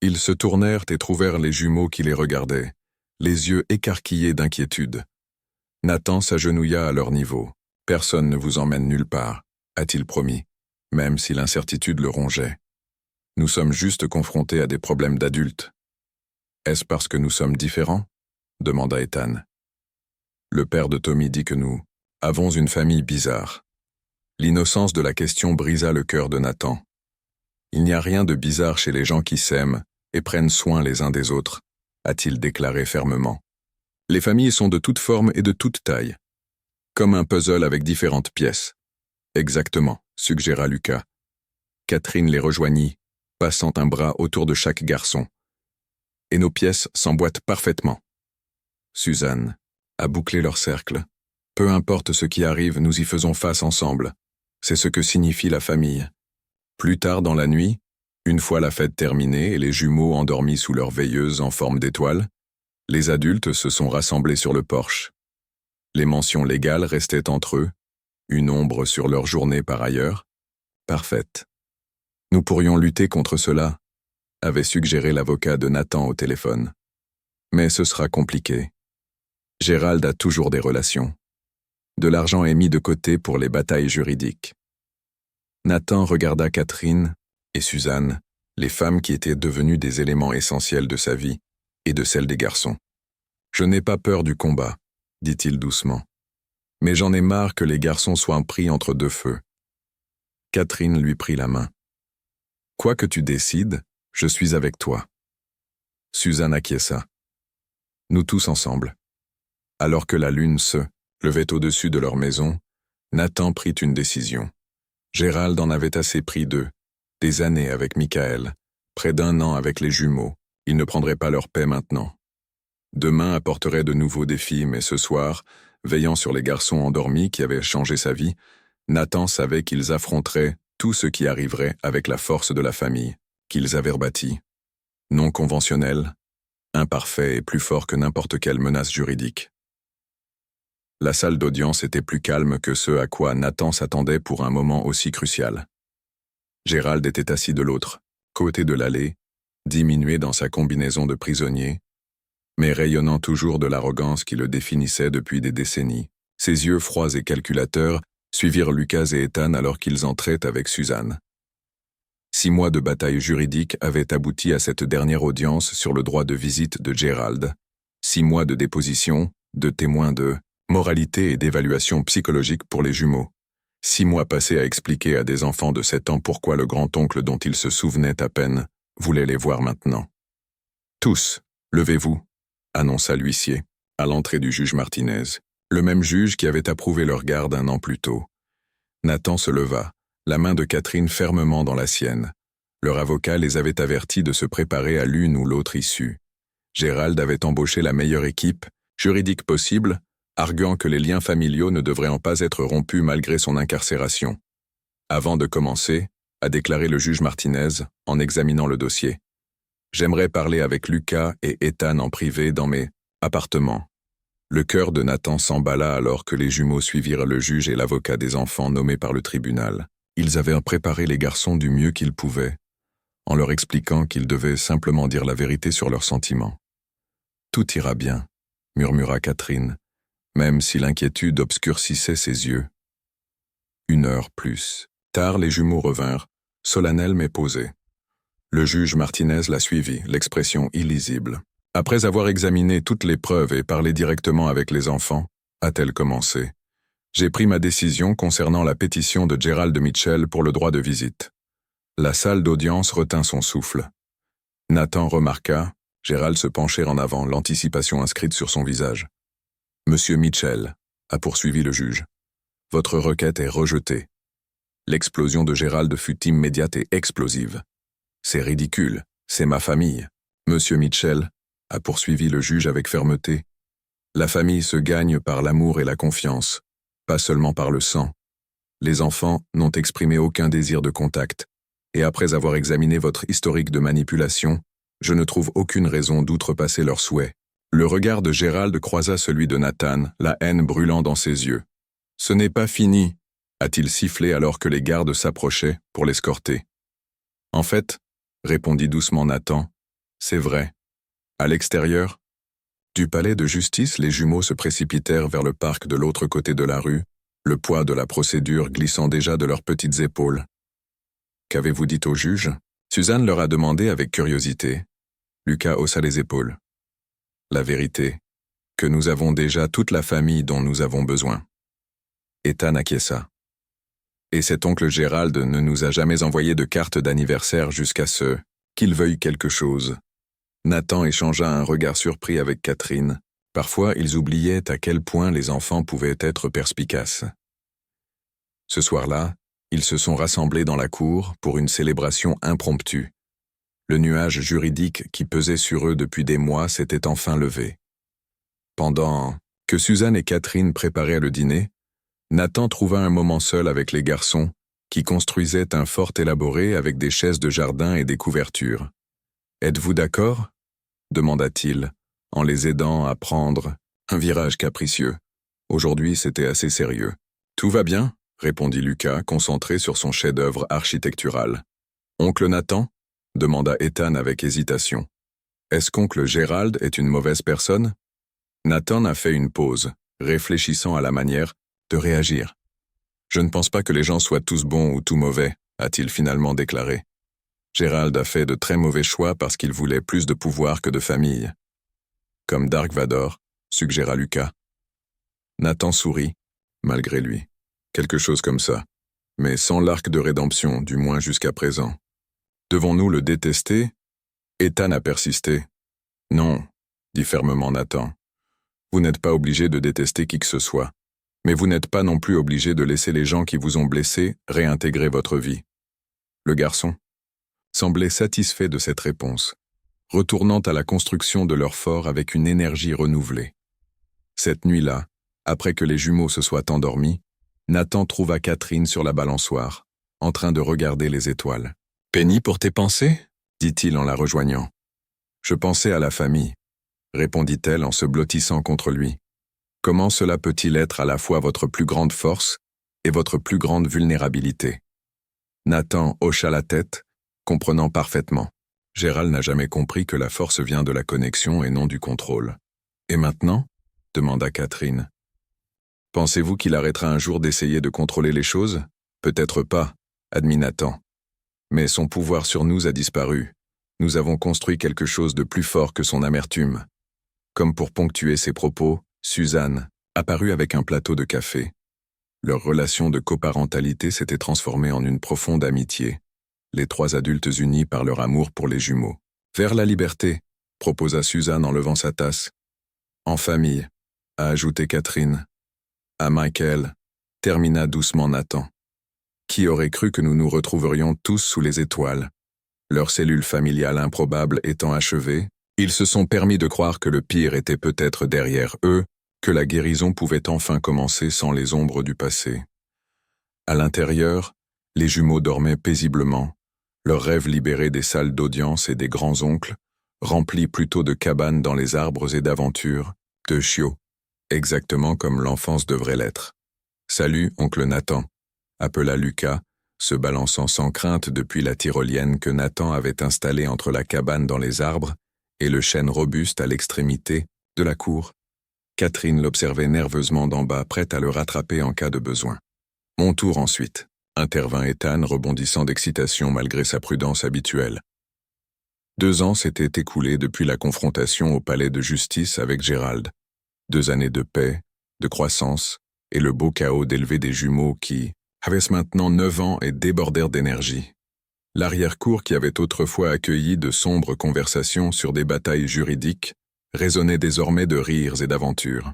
Ils se tournèrent et trouvèrent les jumeaux qui les regardaient, les yeux écarquillés d'inquiétude. Nathan s'agenouilla à leur niveau. Personne ne vous emmène nulle part, a-t-il promis, même si l'incertitude le rongeait. Nous sommes juste confrontés à des problèmes d'adultes. Est-ce parce que nous sommes différents ? Demanda Ethan. Le père de Tommy dit que nous avons une famille bizarre. L'innocence de la question brisa le cœur de Nathan. Il n'y a rien de bizarre chez les gens qui s'aiment et prennent soin les uns des autres, a-t-il déclaré fermement. Les familles sont de toutes formes et de toutes tailles. Comme un puzzle avec différentes pièces. Exactement, suggéra Lucas. Catherine les rejoignit, passant un bras autour de chaque garçon. Et nos pièces s'emboîtent parfaitement. Suzanne a bouclé leur cercle. Peu importe ce qui arrive, nous y faisons face ensemble. C'est ce que signifie la famille. Plus tard dans la nuit, une fois la fête terminée et les jumeaux endormis sous leur veilleuse en forme d'étoile, les adultes se sont rassemblés sur le porche. Les mentions légales restaient entre eux, une ombre sur leur journée par ailleurs. Parfaite. Nous pourrions lutter contre cela, avait suggéré l'avocat de Nathan au téléphone. Mais ce sera compliqué. Gérald a toujours des relations. De l'argent est mis de côté pour les batailles juridiques. Nathan regarda Catherine et Suzanne, les femmes qui étaient devenues des éléments essentiels de sa vie et de celle des garçons. Je n'ai pas peur du combat, dit-il doucement. Mais j'en ai marre que les garçons soient pris entre deux feux. Catherine lui prit la main. Quoi que tu décides, je suis avec toi. Suzanne acquiesça. Nous tous ensemble. Alors que la lune se levait au-dessus de leur maison, Nathan prit une décision. Gérald en avait assez pris d'eux. Des années avec Michael, près d'1 an avec les jumeaux. Ils ne prendraient pas leur paix maintenant. Demain apporterait de nouveaux défis, mais ce soir, veillant sur les garçons endormis qui avaient changé sa vie, Nathan savait qu'ils affronteraient tout ce qui arriverait avec la force de la famille, qu'ils avaient rebâtie. Non conventionnel, imparfait et plus fort que n'importe quelle menace juridique. La salle d'audience était plus calme que ce à quoi Nathan s'attendait pour un moment aussi crucial. Gérald était assis de l'autre côté de l'allée, diminué dans sa combinaison de prisonnier, mais rayonnant toujours de l'arrogance qui le définissait depuis des décennies. Ses yeux froids et calculateurs suivirent Lucas et Ethan alors qu'ils entraient avec Suzanne. 6 mois de bataille juridique avaient abouti à cette dernière audience sur le droit de visite de Gérald. 6 mois de déposition, de témoins de moralité et d'évaluation psychologique pour les jumeaux. 6 mois passés à expliquer à des enfants de 7 ans pourquoi le grand-oncle dont ils se souvenaient à peine voulait les voir maintenant. « Tous, levez-vous », annonça l'huissier, à l'entrée du juge Martinez, le même juge qui avait approuvé leur garde 1 an plus tôt. Nathan se leva, la main de Catherine fermement dans la sienne. Leur avocat les avait avertis de se préparer à l'une ou l'autre issue. Gérald avait embauché la meilleure équipe, juridique possible, arguant que les liens familiaux ne devraient en pas être rompus malgré son incarcération. Avant de commencer, a déclaré le juge Martinez en examinant le dossier. J'aimerais parler avec Lucas et Ethan en privé dans mes appartements. Le cœur de Nathan s'emballa alors que les jumeaux suivirent le juge et l'avocat des enfants nommés par le tribunal. Ils avaient préparé les garçons du mieux qu'ils pouvaient, en leur expliquant qu'ils devaient simplement dire la vérité sur leurs sentiments. Tout ira bien, murmura Catherine, même si l'inquiétude obscurcissait ses yeux. 1 heure plus. Tard, les jumeaux revinrent, solennels mais posés. Le juge Martinez la suivit, l'expression illisible. Après avoir examiné toutes les preuves et parlé directement avec les enfants, a-t-elle commencé, j'ai pris ma décision concernant la pétition de Gérald Mitchell pour le droit de visite. La salle d'audience retint son souffle. Nathan remarqua, Gérald se penchait en avant, l'anticipation inscrite sur son visage. Monsieur Mitchell, a poursuivi le juge. Votre requête est rejetée. L'explosion de Gérald fut immédiate et explosive. C'est ridicule, c'est ma famille. Monsieur Mitchell, a poursuivi le juge avec fermeté. La famille se gagne par l'amour et la confiance, pas seulement par le sang. Les enfants n'ont exprimé aucun désir de contact, et après avoir examiné votre historique de manipulation, je ne trouve aucune raison d'outrepasser leurs souhaits. Le regard de Gérald croisa celui de Nathan, la haine brûlant dans ses yeux. « Ce n'est pas fini », a-t-il sifflé alors que les gardes s'approchaient pour l'escorter. « En fait, » répondit doucement Nathan, « c'est vrai. À l'extérieur ?» Du palais de justice, les jumeaux se précipitèrent vers le parc de l'autre côté de la rue, le poids de la procédure glissant déjà de leurs petites épaules. « Qu'avez-vous dit au juge ?» Suzanne leur a demandé avec curiosité. Lucas haussa les épaules. « La vérité, que nous avons déjà toute la famille dont nous avons besoin. » Ethan acquiesça. « Et cet oncle Gérald ne nous a jamais envoyé de carte d'anniversaire jusqu'à ce qu'il veuille quelque chose. » Nathan échangea un regard surpris avec Catherine. Parfois, ils oubliaient à quel point les enfants pouvaient être perspicaces. Ce soir-là, ils se sont rassemblés dans la cour pour une célébration impromptue. Le nuage juridique qui pesait sur eux depuis des mois s'était enfin levé. Pendant que Suzanne et Catherine préparaient le dîner, Nathan trouva un moment seul avec les garçons qui construisaient un fort élaboré avec des chaises de jardin et des couvertures. « Êtes-vous d'accord ?» demanda-t-il, en les aidant à prendre un virage capricieux. Aujourd'hui, c'était assez sérieux. « Tout va bien ?» répondit Lucas, concentré sur son chef-d'œuvre architectural. « Oncle Nathan ?» demanda Ethan avec hésitation. « Est-ce qu'oncle Gérald est une mauvaise personne ?» Nathan a fait une pause, réfléchissant à la manière de réagir. « Je ne pense pas que les gens soient tous bons ou tout mauvais, » a-t-il finalement déclaré. Gérald a fait de très mauvais choix parce qu'il voulait plus de pouvoir que de famille. Comme Dark Vador, suggéra Lucas. Nathan sourit, malgré lui. Quelque chose comme ça, mais sans l'arc de rédemption, du moins jusqu'à présent. Devons-nous le détester? Ethan a persisté. Non, dit fermement Nathan. Vous n'êtes pas obligé de détester qui que ce soit, mais vous n'êtes pas non plus obligé de laisser les gens qui vous ont blessé réintégrer votre vie. Le garçon semblait satisfait de cette réponse, retournant à la construction de leur fort avec une énergie renouvelée. Cette nuit-là, après que les jumeaux se soient endormis, Nathan trouva Catherine sur la balançoire, en train de regarder les étoiles. « Penny pour tes pensées » dit-il en la rejoignant. « Je pensais à la famille » répondit-elle en se blottissant contre lui. « Comment cela peut-il être à la fois votre plus grande force et votre plus grande vulnérabilité ?» Nathan hocha la tête, comprenant parfaitement. Gérald n'a jamais compris que la force vient de la connexion et non du contrôle. « Et maintenant » demanda Catherine. « Pensez-vous qu'il arrêtera un jour d'essayer de contrôler les choses? Peut-être pas, admit Nathan. Mais son pouvoir sur nous a disparu. Nous avons construit quelque chose de plus fort que son amertume. » Comme pour ponctuer ses propos, Suzanne apparut avec un plateau de café. Leur relation de coparentalité s'était transformée en une profonde amitié, les trois adultes unis par leur amour pour les jumeaux. « Vers la liberté », proposa Suzanne en levant sa tasse. « En famille », a ajouté Catherine. « À Michael », termina doucement Nathan. Qui aurait cru que nous nous retrouverions tous sous les étoiles? Leur cellule familiale improbable étant achevée, ils se sont permis de croire que le pire était peut-être derrière eux, que la guérison pouvait enfin commencer sans les ombres du passé. À l'intérieur, les jumeaux dormaient paisiblement, leurs rêves libérés des salles d'audience et des grands-oncles, remplis plutôt de cabanes dans les arbres et d'aventures, de chiots, exactement comme l'enfance devrait l'être. « Salut, oncle Nathan », appela Lucas, se balançant sans crainte depuis la tyrolienne que Nathan avait installée entre la cabane dans les arbres et le chêne robuste à l'extrémité de la cour. Catherine l'observait nerveusement d'en bas, prête à le rattraper en cas de besoin. « Mon tour ensuite », intervint Ethan, rebondissant d'excitation malgré sa prudence habituelle. 2 ans s'étaient écoulés depuis la confrontation au palais de justice avec Gérald. 2 années de paix, de croissance, et le beau chaos d'élever des jumeaux qui avaient maintenant 9 ans et débordèrent d'énergie. L'arrière-cour qui avait autrefois accueilli de sombres conversations sur des batailles juridiques résonnait désormais de rires et d'aventures.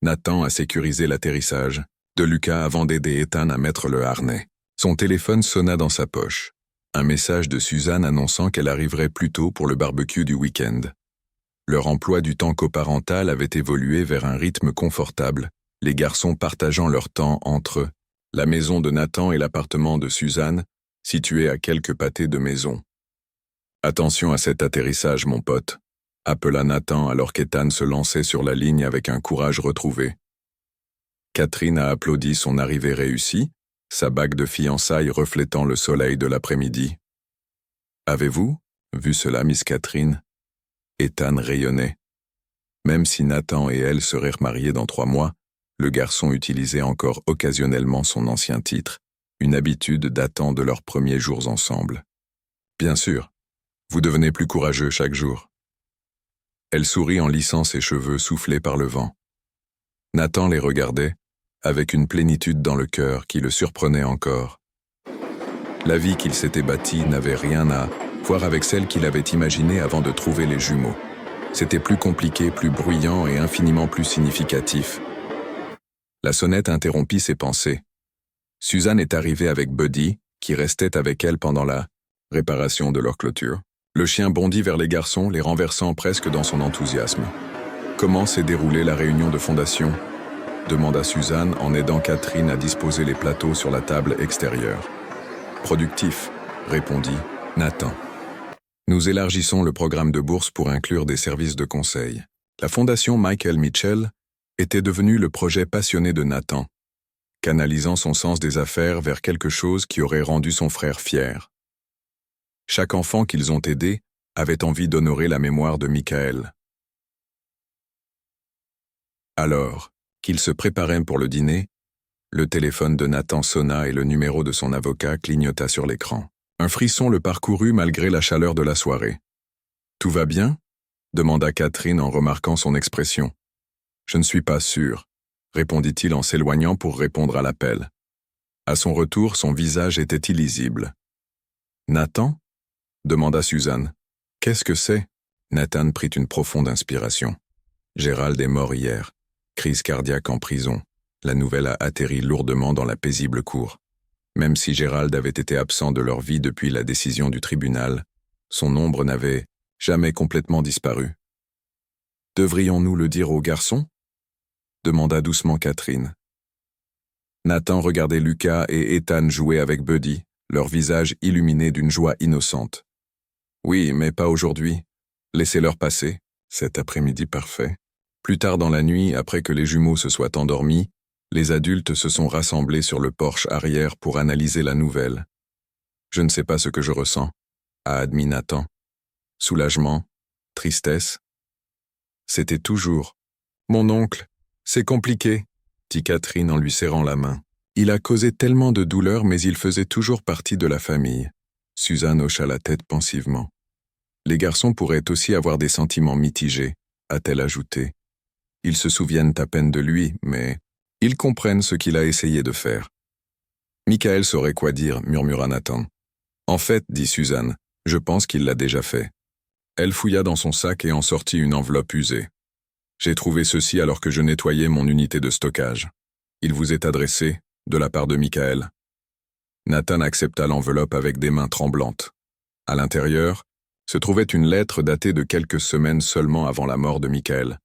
Nathan a sécurisé l'atterrissage de Lucas avant d'aider Ethan à mettre le harnais. Son téléphone sonna dans sa poche. Un message de Suzanne annonçant qu'elle arriverait plus tôt pour le barbecue du week-end. Leur emploi du temps coparental avait évolué vers un rythme confortable, les garçons partageant leur temps entre la maison de Nathan et l'appartement de Suzanne, situé à quelques pâtés de maison. « Attention à cet atterrissage, mon pote », appela Nathan alors qu'Ethan se lançait sur la ligne avec un courage retrouvé. Catherine a applaudi son arrivée réussie, sa bague de fiançailles reflétant le soleil de l'après-midi. « Avez-vous vu cela, Miss Catherine ?» Ethan rayonnait. Même si Nathan et elle seraient remariés dans 3 mois, le garçon utilisait encore occasionnellement son ancien titre, une habitude datant de leurs premiers jours ensemble. « Bien sûr, vous devenez plus courageux chaque jour. » Elle sourit en lissant ses cheveux soufflés par le vent. Nathan les regardait, avec une plénitude dans le cœur qui le surprenait encore. La vie qu'il s'était bâtie n'avait rien à voir avec celle qu'il avait imaginée avant de trouver les jumeaux. C'était plus compliqué, plus bruyant et infiniment plus significatif. La sonnette interrompit ses pensées. Suzanne est arrivée avec Buddy, qui restait avec elle pendant la réparation de leur clôture. Le chien bondit vers les garçons, les renversant presque dans son enthousiasme. « Comment s'est déroulée la réunion de fondation ?» demanda Suzanne en aidant Catherine à disposer les plateaux sur la table extérieure. « Productif », répondit Nathan. « Nous élargissons le programme de bourse pour inclure des services de conseil. » La fondation Michael Mitchell était devenue le projet passionné de Nathan, canalisant son sens des affaires vers quelque chose qui aurait rendu son frère fier. Chaque enfant qu'ils ont aidé avait envie d'honorer la mémoire de Michael. Alors, qu'ils se préparaient pour le dîner, le téléphone de Nathan sonna et le numéro de son avocat clignota sur l'écran. Un frisson le parcourut malgré la chaleur de la soirée. « Tout va bien » demanda Catherine en remarquant son expression. Je ne suis pas sûr, répondit-il en s'éloignant pour répondre à l'appel. À son retour, son visage était illisible. Nathan? Demanda Suzanne. Qu'est-ce que c'est? Nathan prit une profonde inspiration. Gérald est mort hier. Crise cardiaque en prison. La nouvelle a atterri lourdement dans la paisible cour. Même si Gérald avait été absent de leur vie depuis la décision du tribunal, son ombre n'avait jamais complètement disparu. Devrions-nous le dire aux garçons? Demanda doucement Catherine. Nathan regardait Lucas et Ethan jouer avec Buddy, leur visage illuminé d'une joie innocente. Oui, mais pas aujourd'hui. Laissez-leur passer. Cet après-midi parfait. Plus tard dans la nuit, après que les jumeaux se soient endormis, les adultes se sont rassemblés sur le porche arrière pour analyser la nouvelle. Je ne sais pas ce que je ressens, a admis Nathan. Soulagement, tristesse. C'était toujours. Mon oncle, c'est compliqué, dit Catherine en lui serrant la main. Il a causé tellement de douleur, mais il faisait toujours partie de la famille. Suzanne hocha la tête pensivement. Les garçons pourraient aussi avoir des sentiments mitigés, a-t-elle ajouté. Ils se souviennent à peine de lui, mais ils comprennent ce qu'il a essayé de faire. Michael saurait quoi dire, murmura Nathan. En fait, dit Suzanne, je pense qu'il l'a déjà fait. Elle fouilla dans son sac et en sortit une enveloppe usée. J'ai trouvé ceci alors que je nettoyais mon unité de stockage. Il vous est adressé, de la part de Michael. Nathan accepta l'enveloppe avec des mains tremblantes. À l'intérieur, se trouvait une lettre datée de quelques semaines seulement avant la mort de Michael.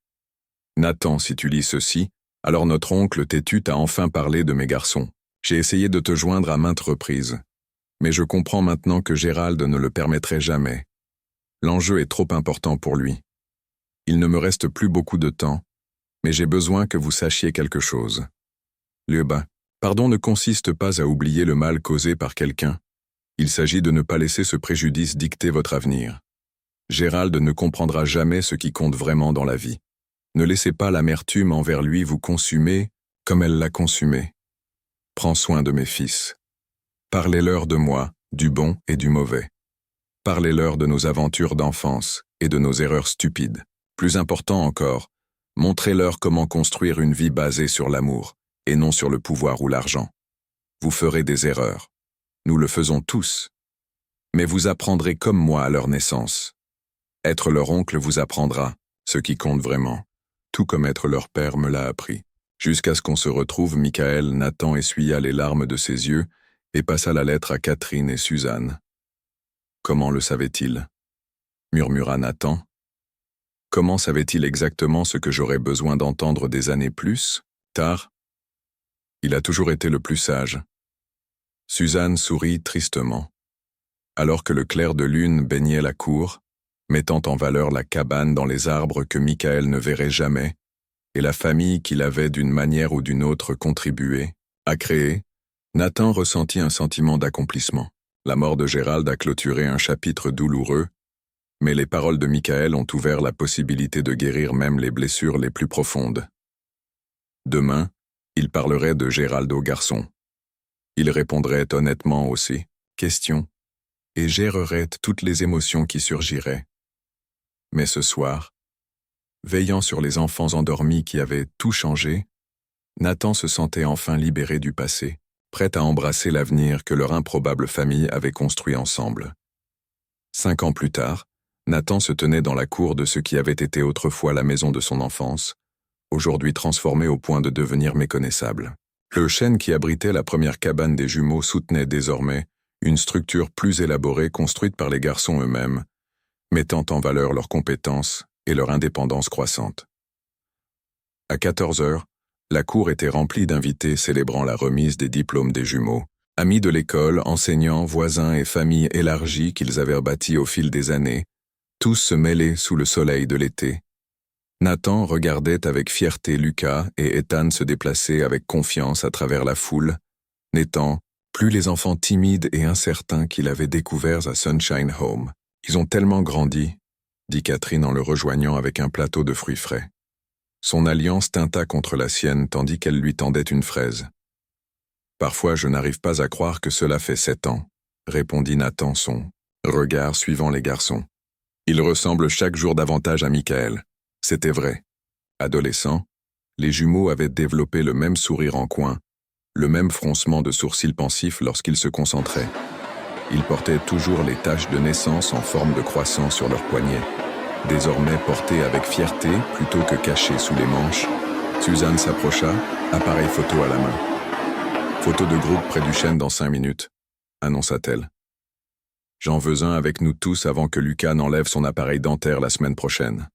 Nathan, si tu lis ceci, alors notre oncle têtu t'a enfin parlé de mes garçons. J'ai essayé de te joindre à maintes reprises. Mais je comprends maintenant que Gérald ne le permettrait jamais. L'enjeu est trop important pour lui. Il ne me reste plus beaucoup de temps, mais j'ai besoin que vous sachiez quelque chose. Lieuba, pardon ne consiste pas à oublier le mal causé par quelqu'un. Il s'agit de ne pas laisser ce préjudice dicter votre avenir. Gérald ne comprendra jamais ce qui compte vraiment dans la vie. Ne laissez pas l'amertume envers lui vous consumer comme elle l'a consumé. Prends soin de mes fils. Parlez-leur de moi, du bon et du mauvais. Parlez-leur de nos aventures d'enfance et de nos erreurs stupides. Plus important encore, montrez-leur comment construire une vie basée sur l'amour, et non sur le pouvoir ou l'argent. Vous ferez des erreurs. Nous le faisons tous. Mais vous apprendrez comme moi à leur naissance. Être leur oncle vous apprendra, ce qui compte vraiment, tout comme être leur père me l'a appris. Jusqu'à ce qu'on se retrouve, Michael, Nathan essuya les larmes de ses yeux et passa la lettre à Catherine et Suzanne. Comment le savait-il? Murmura Nathan. Comment savait-il exactement ce que j'aurais besoin d'entendre des années plus tard? Il a toujours été le plus sage. Suzanne sourit tristement. Alors que le clair de lune baignait la cour, mettant en valeur la cabane dans les arbres que Michael ne verrait jamais, et la famille qu'il avait d'une manière ou d'une autre contribué à créer, Nathan ressentit un sentiment d'accomplissement. La mort de Gérald a clôturé un chapitre douloureux, mais les paroles de Michael ont ouvert la possibilité de guérir même les blessures les plus profondes. Demain, il parlerait de Gérald au garçon. Il répondrait honnêtement aux questions et gérerait toutes les émotions qui surgiraient. Mais ce soir, veillant sur les enfants endormis qui avaient tout changé, Nathan se sentait enfin libéré du passé, prêt à embrasser l'avenir que leur improbable famille avait construit ensemble. 5 ans plus tard, Nathan se tenait dans la cour de ce qui avait été autrefois la maison de son enfance, aujourd'hui transformée au point de devenir méconnaissable. Le chêne qui abritait la première cabane des jumeaux soutenait désormais une structure plus élaborée construite par les garçons eux-mêmes, mettant en valeur leurs compétences et leur indépendance croissante. À 14 heures, la cour était remplie d'invités célébrant la remise des diplômes des jumeaux, amis de l'école, enseignants, voisins et familles élargies qu'ils avaient bâties au fil des années, tous se mêlaient sous le soleil de l'été. Nathan regardait avec fierté Lucas et Ethan se déplacer avec confiance à travers la foule, n'étant plus les enfants timides et incertains qu'il avait découverts à Sunshine Home. Ils ont tellement grandi, dit Catherine en le rejoignant avec un plateau de fruits frais. Son alliance tinta contre la sienne tandis qu'elle lui tendait une fraise. Parfois je n'arrive pas à croire que cela fait 7 ans, répondit Nathan, son regard suivant les garçons. Il ressemble chaque jour davantage à Michael. C'était vrai. Adolescents, les jumeaux avaient développé le même sourire en coin, le même froncement de sourcils pensifs lorsqu'ils se concentraient. Ils portaient toujours les taches de naissance en forme de croissant sur leurs poignets. Désormais portés avec fierté plutôt que cachés sous les manches, Suzanne s'approcha, appareil photo à la main. Photo de groupe près du chêne dans 5 minutes, annonça-t-elle. J'en veux un avec nous tous avant que Lucas n'enlève son appareil dentaire la semaine prochaine.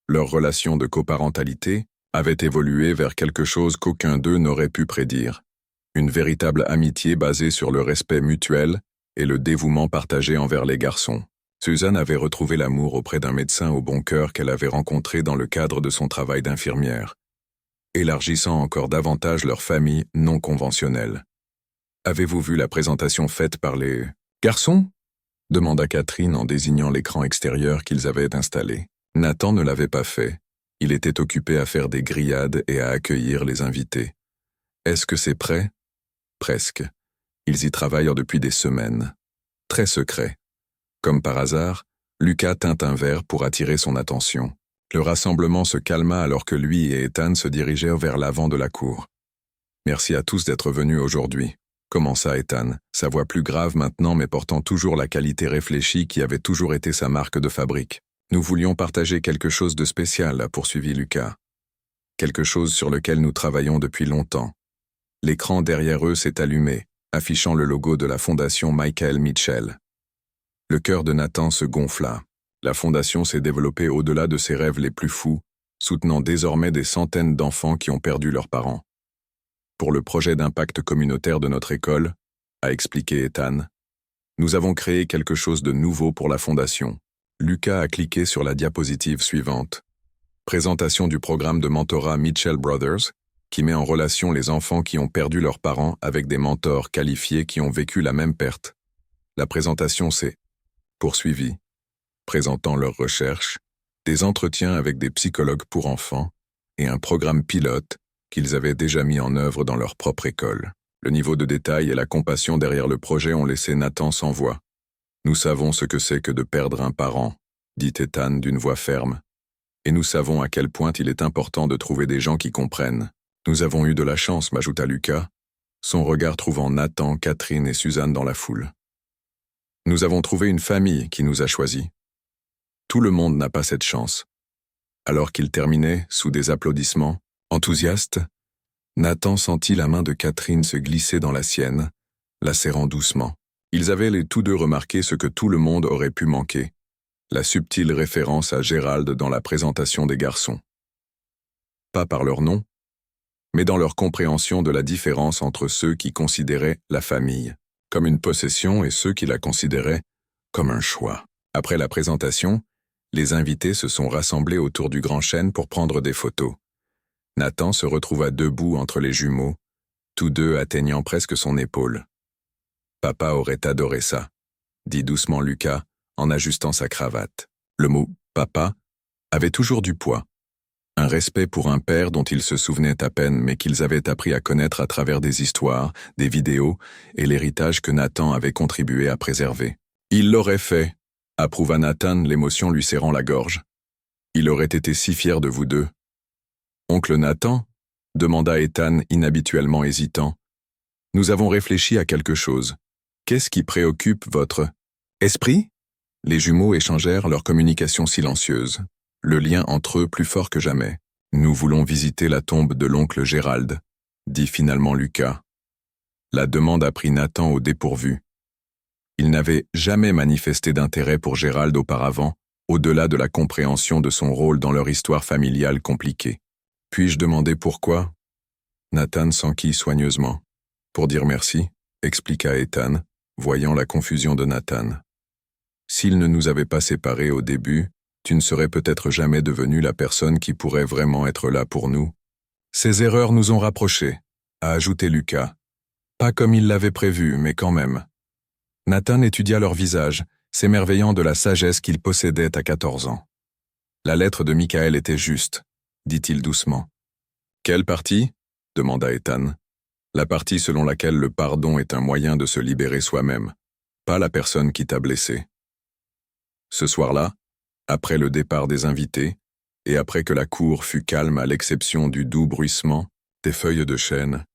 Leur relation de coparentalité avait évolué vers quelque chose qu'aucun d'eux n'aurait pu prédire. Une véritable amitié basée sur le respect mutuel et le dévouement partagé envers les garçons. Suzanne avait retrouvé l'amour auprès d'un médecin au bon cœur qu'elle avait rencontré dans le cadre de son travail d'infirmière, élargissant encore davantage leur famille non conventionnelle. « Avez-vous vu la présentation faite par les garçons ?» demanda Catherine en désignant l'écran extérieur qu'ils avaient installé. Nathan ne l'avait pas fait. Il était occupé à faire des grillades et à accueillir les invités. Est-ce que c'est prêt? Presque. Ils y travaillent depuis des semaines. Très secret. Comme par hasard, Lucas tint un verre pour attirer son attention. Le rassemblement se calma alors que lui et Ethan se dirigèrent vers l'avant de la cour. « Merci à tous d'être venus aujourd'hui », commença Ethan, sa voix plus grave maintenant mais portant toujours la qualité réfléchie qui avait toujours été sa marque de fabrique. « Nous voulions partager quelque chose de spécial, a poursuivi Lucas. Quelque chose sur lequel nous travaillons depuis longtemps. L'écran derrière eux s'est allumé, affichant le logo de la fondation Michael Mitchell. Le cœur de Nathan se gonfla. La fondation s'est développée au-delà de ses rêves les plus fous, soutenant désormais des centaines d'enfants qui ont perdu leurs parents. Pour le projet d'impact communautaire de notre école, a expliqué Ethan, nous avons créé quelque chose de nouveau pour la fondation. Lucas a cliqué sur la diapositive suivante. Présentation du programme de mentorat Mitchell Brothers, qui met en relation les enfants qui ont perdu leurs parents avec des mentors qualifiés qui ont vécu la même perte. La présentation s'est poursuivie, présentant leurs recherches, des entretiens avec des psychologues pour enfants et un programme pilote qu'ils avaient déjà mis en œuvre dans leur propre école. Le niveau de détail et la compassion derrière le projet ont laissé Nathan sans voix. « Nous savons ce que c'est que de perdre un parent », dit Ethan d'une voix ferme. « Et nous savons à quel point il est important de trouver des gens qui comprennent. Nous avons eu de la chance, m'ajouta Lucas, son regard trouvant Nathan, Catherine et Suzanne dans la foule. Nous avons trouvé une famille qui nous a choisis. Tout le monde n'a pas cette chance. » Alors qu'il terminait, sous des applaudissements, enthousiastes, Nathan sentit la main de Catherine se glisser dans la sienne, la serrant doucement. Ils avaient tous deux remarqué ce que tout le monde aurait pu manquer, la subtile référence à Gérald dans la présentation des garçons. Pas par leur nom, mais dans leur compréhension de la différence entre ceux qui considéraient la famille comme une possession et ceux qui la considéraient comme un choix. Après la présentation, les invités se sont rassemblés autour du grand chêne pour prendre des photos. Nathan se retrouva debout entre les jumeaux, tous deux atteignant presque son épaule. « Papa aurait adoré ça », dit doucement Lucas en ajustant sa cravate. Le mot « papa » avait toujours du poids. Un respect pour un père dont ils se souvenaient à peine mais qu'ils avaient appris à connaître à travers des histoires, des vidéos et l'héritage que Nathan avait contribué à préserver. « Il l'aurait fait », approuva Nathan, l'émotion lui serrant la gorge. « Il aurait été si fier de vous deux. »« Oncle Nathan ?» demanda Ethan inhabituellement hésitant. « Nous avons réfléchi à quelque chose. Qu'est-ce qui préoccupe votre esprit ?» Les jumeaux échangèrent leur communication silencieuse, le lien entre eux plus fort que jamais. « Nous voulons visiter la tombe de l'oncle Gérald », dit finalement Lucas. La demande a pris Nathan au dépourvu. Il n'avait jamais manifesté d'intérêt pour Gérald auparavant, au-delà de la compréhension de son rôle dans leur histoire familiale compliquée. « Puis-je demander pourquoi ?» Nathan s'enquit soigneusement. « Pour dire merci », expliqua Ethan, voyant la confusion de Nathan. « S'il ne nous avait pas séparés au début, tu ne serais peut-être jamais devenu la personne qui pourrait vraiment être là pour nous. Ces erreurs nous ont rapprochés, » a ajouté Lucas. Pas comme il l'avait prévu, mais quand même. Nathan étudia leur visage, s'émerveillant de la sagesse qu'ils possédaient à 14 ans. La lettre de Michael était juste, dit-il doucement. Quelle partie ? demanda Ethan. La partie selon laquelle le pardon est un moyen de se libérer soi-même, pas la personne qui t'a blessé. Ce soir-là, Après le départ des invités, et après que la cour fut calme à l'exception du doux bruissement des feuilles de chêne,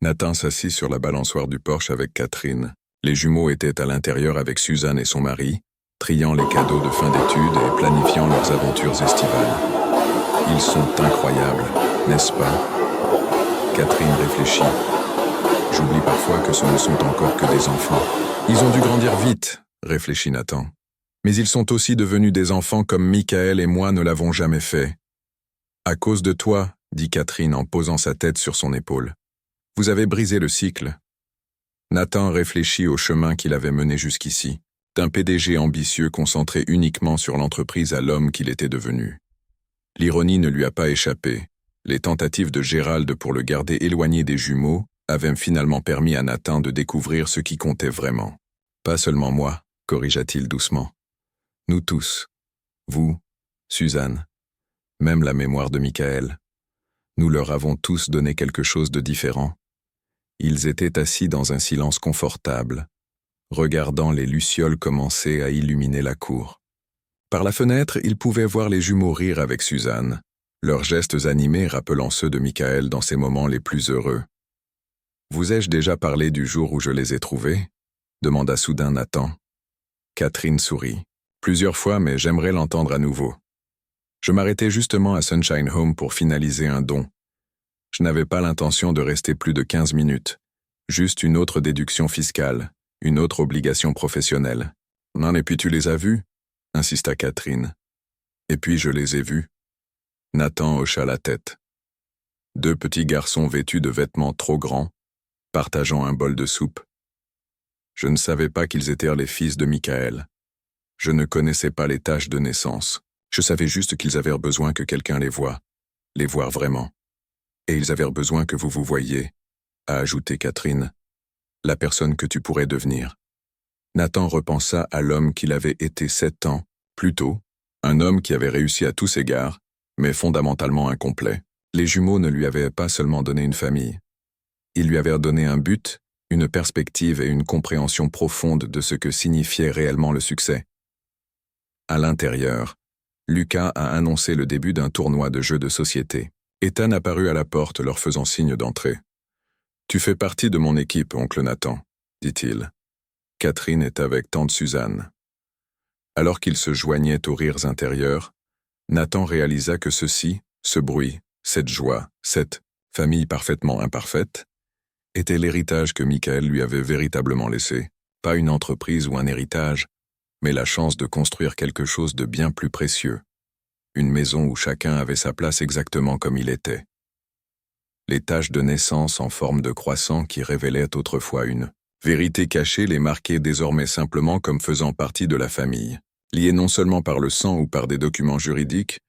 Nathan s'assit sur la balançoire du porche avec Catherine. Les jumeaux étaient à l'intérieur avec Suzanne et son mari, triant les cadeaux de fin d'études et planifiant leurs aventures estivales. Ils sont incroyables, n'est-ce pas? Catherine réfléchit. J'oublie parfois que ce ne sont encore que des enfants. Ils ont dû grandir vite, réfléchit Nathan. Mais ils sont aussi devenus des enfants comme Michael et moi ne l'avons jamais fait. À cause de toi, dit Catherine en posant sa tête sur son épaule. Vous avez brisé le cycle. Nathan réfléchit au chemin qu'il avait mené jusqu'ici, d'un PDG ambitieux concentré uniquement sur l'entreprise à l'homme qu'il était devenu. L'ironie ne lui a pas échappé. Les tentatives de Gérald pour le garder éloigné des jumeaux avaient finalement permis à Nathan de découvrir ce qui comptait vraiment. Pas seulement moi, corrigea-t-il doucement. Nous tous. Vous, Suzanne, même la mémoire de Michael. Nous leur avons tous donné quelque chose de différent. Ils étaient assis dans un silence confortable, regardant les lucioles commencer à illuminer la cour. Par la fenêtre, ils pouvaient voir les jumeaux rire avec Suzanne, leurs gestes animés rappelant ceux de Michael dans ses moments les plus heureux. « Vous ai-je déjà parlé du jour où je les ai trouvés ?» demanda soudain Nathan. Catherine sourit. « Plusieurs fois, mais j'aimerais l'entendre à nouveau. Je m'arrêtais justement à Sunshine Home pour finaliser un don. Je n'avais pas l'intention de rester plus de 15 minutes. Juste une autre déduction fiscale, une autre obligation professionnelle. Non, et puis tu les as vus ?» insista Catherine. Et puis je les ai vus. Nathan hocha la tête. Deux petits garçons vêtus de vêtements trop grands, partageant un bol de soupe. Je ne savais pas qu'ils étaient les fils de Michael. Je ne connaissais pas les tâches de naissance. Je savais juste qu'ils avaient besoin que quelqu'un les voie, les voir vraiment. Et ils avaient besoin que vous voyiez, a ajouté Catherine, la personne que tu pourrais devenir. Nathan repensa à l'homme qu'il avait été 7 ans plus tôt, un homme qui avait réussi à tous égards, mais fondamentalement incomplet. Les jumeaux ne lui avaient pas seulement donné une famille. Ils lui avaient donné un but, une perspective et une compréhension profonde de ce que signifiait réellement le succès. À l'intérieur, Lucas a annoncé le début d'un tournoi de jeux de société. Ethan apparut à la porte leur faisant signe d'entrée. « Tu fais partie de mon équipe, oncle Nathan, » dit-il. Catherine est avec tante Suzanne. Alors qu'ils se joignaient aux rires intérieurs, Nathan réalisa que ceci, ce bruit, cette joie, cette famille parfaitement imparfaite, était l'héritage que Michael lui avait véritablement laissé. Pas une entreprise ou un héritage, mais la chance de construire quelque chose de bien plus précieux. Une maison où chacun avait sa place exactement comme il était. Les taches de naissance en forme de croissant qui révélaient autrefois une vérité cachée les marquaient désormais simplement comme faisant partie de la famille, liés non seulement par le sang ou par des documents juridiques,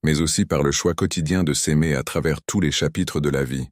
mais aussi par le choix quotidien de s'aimer à travers tous les chapitres de la vie.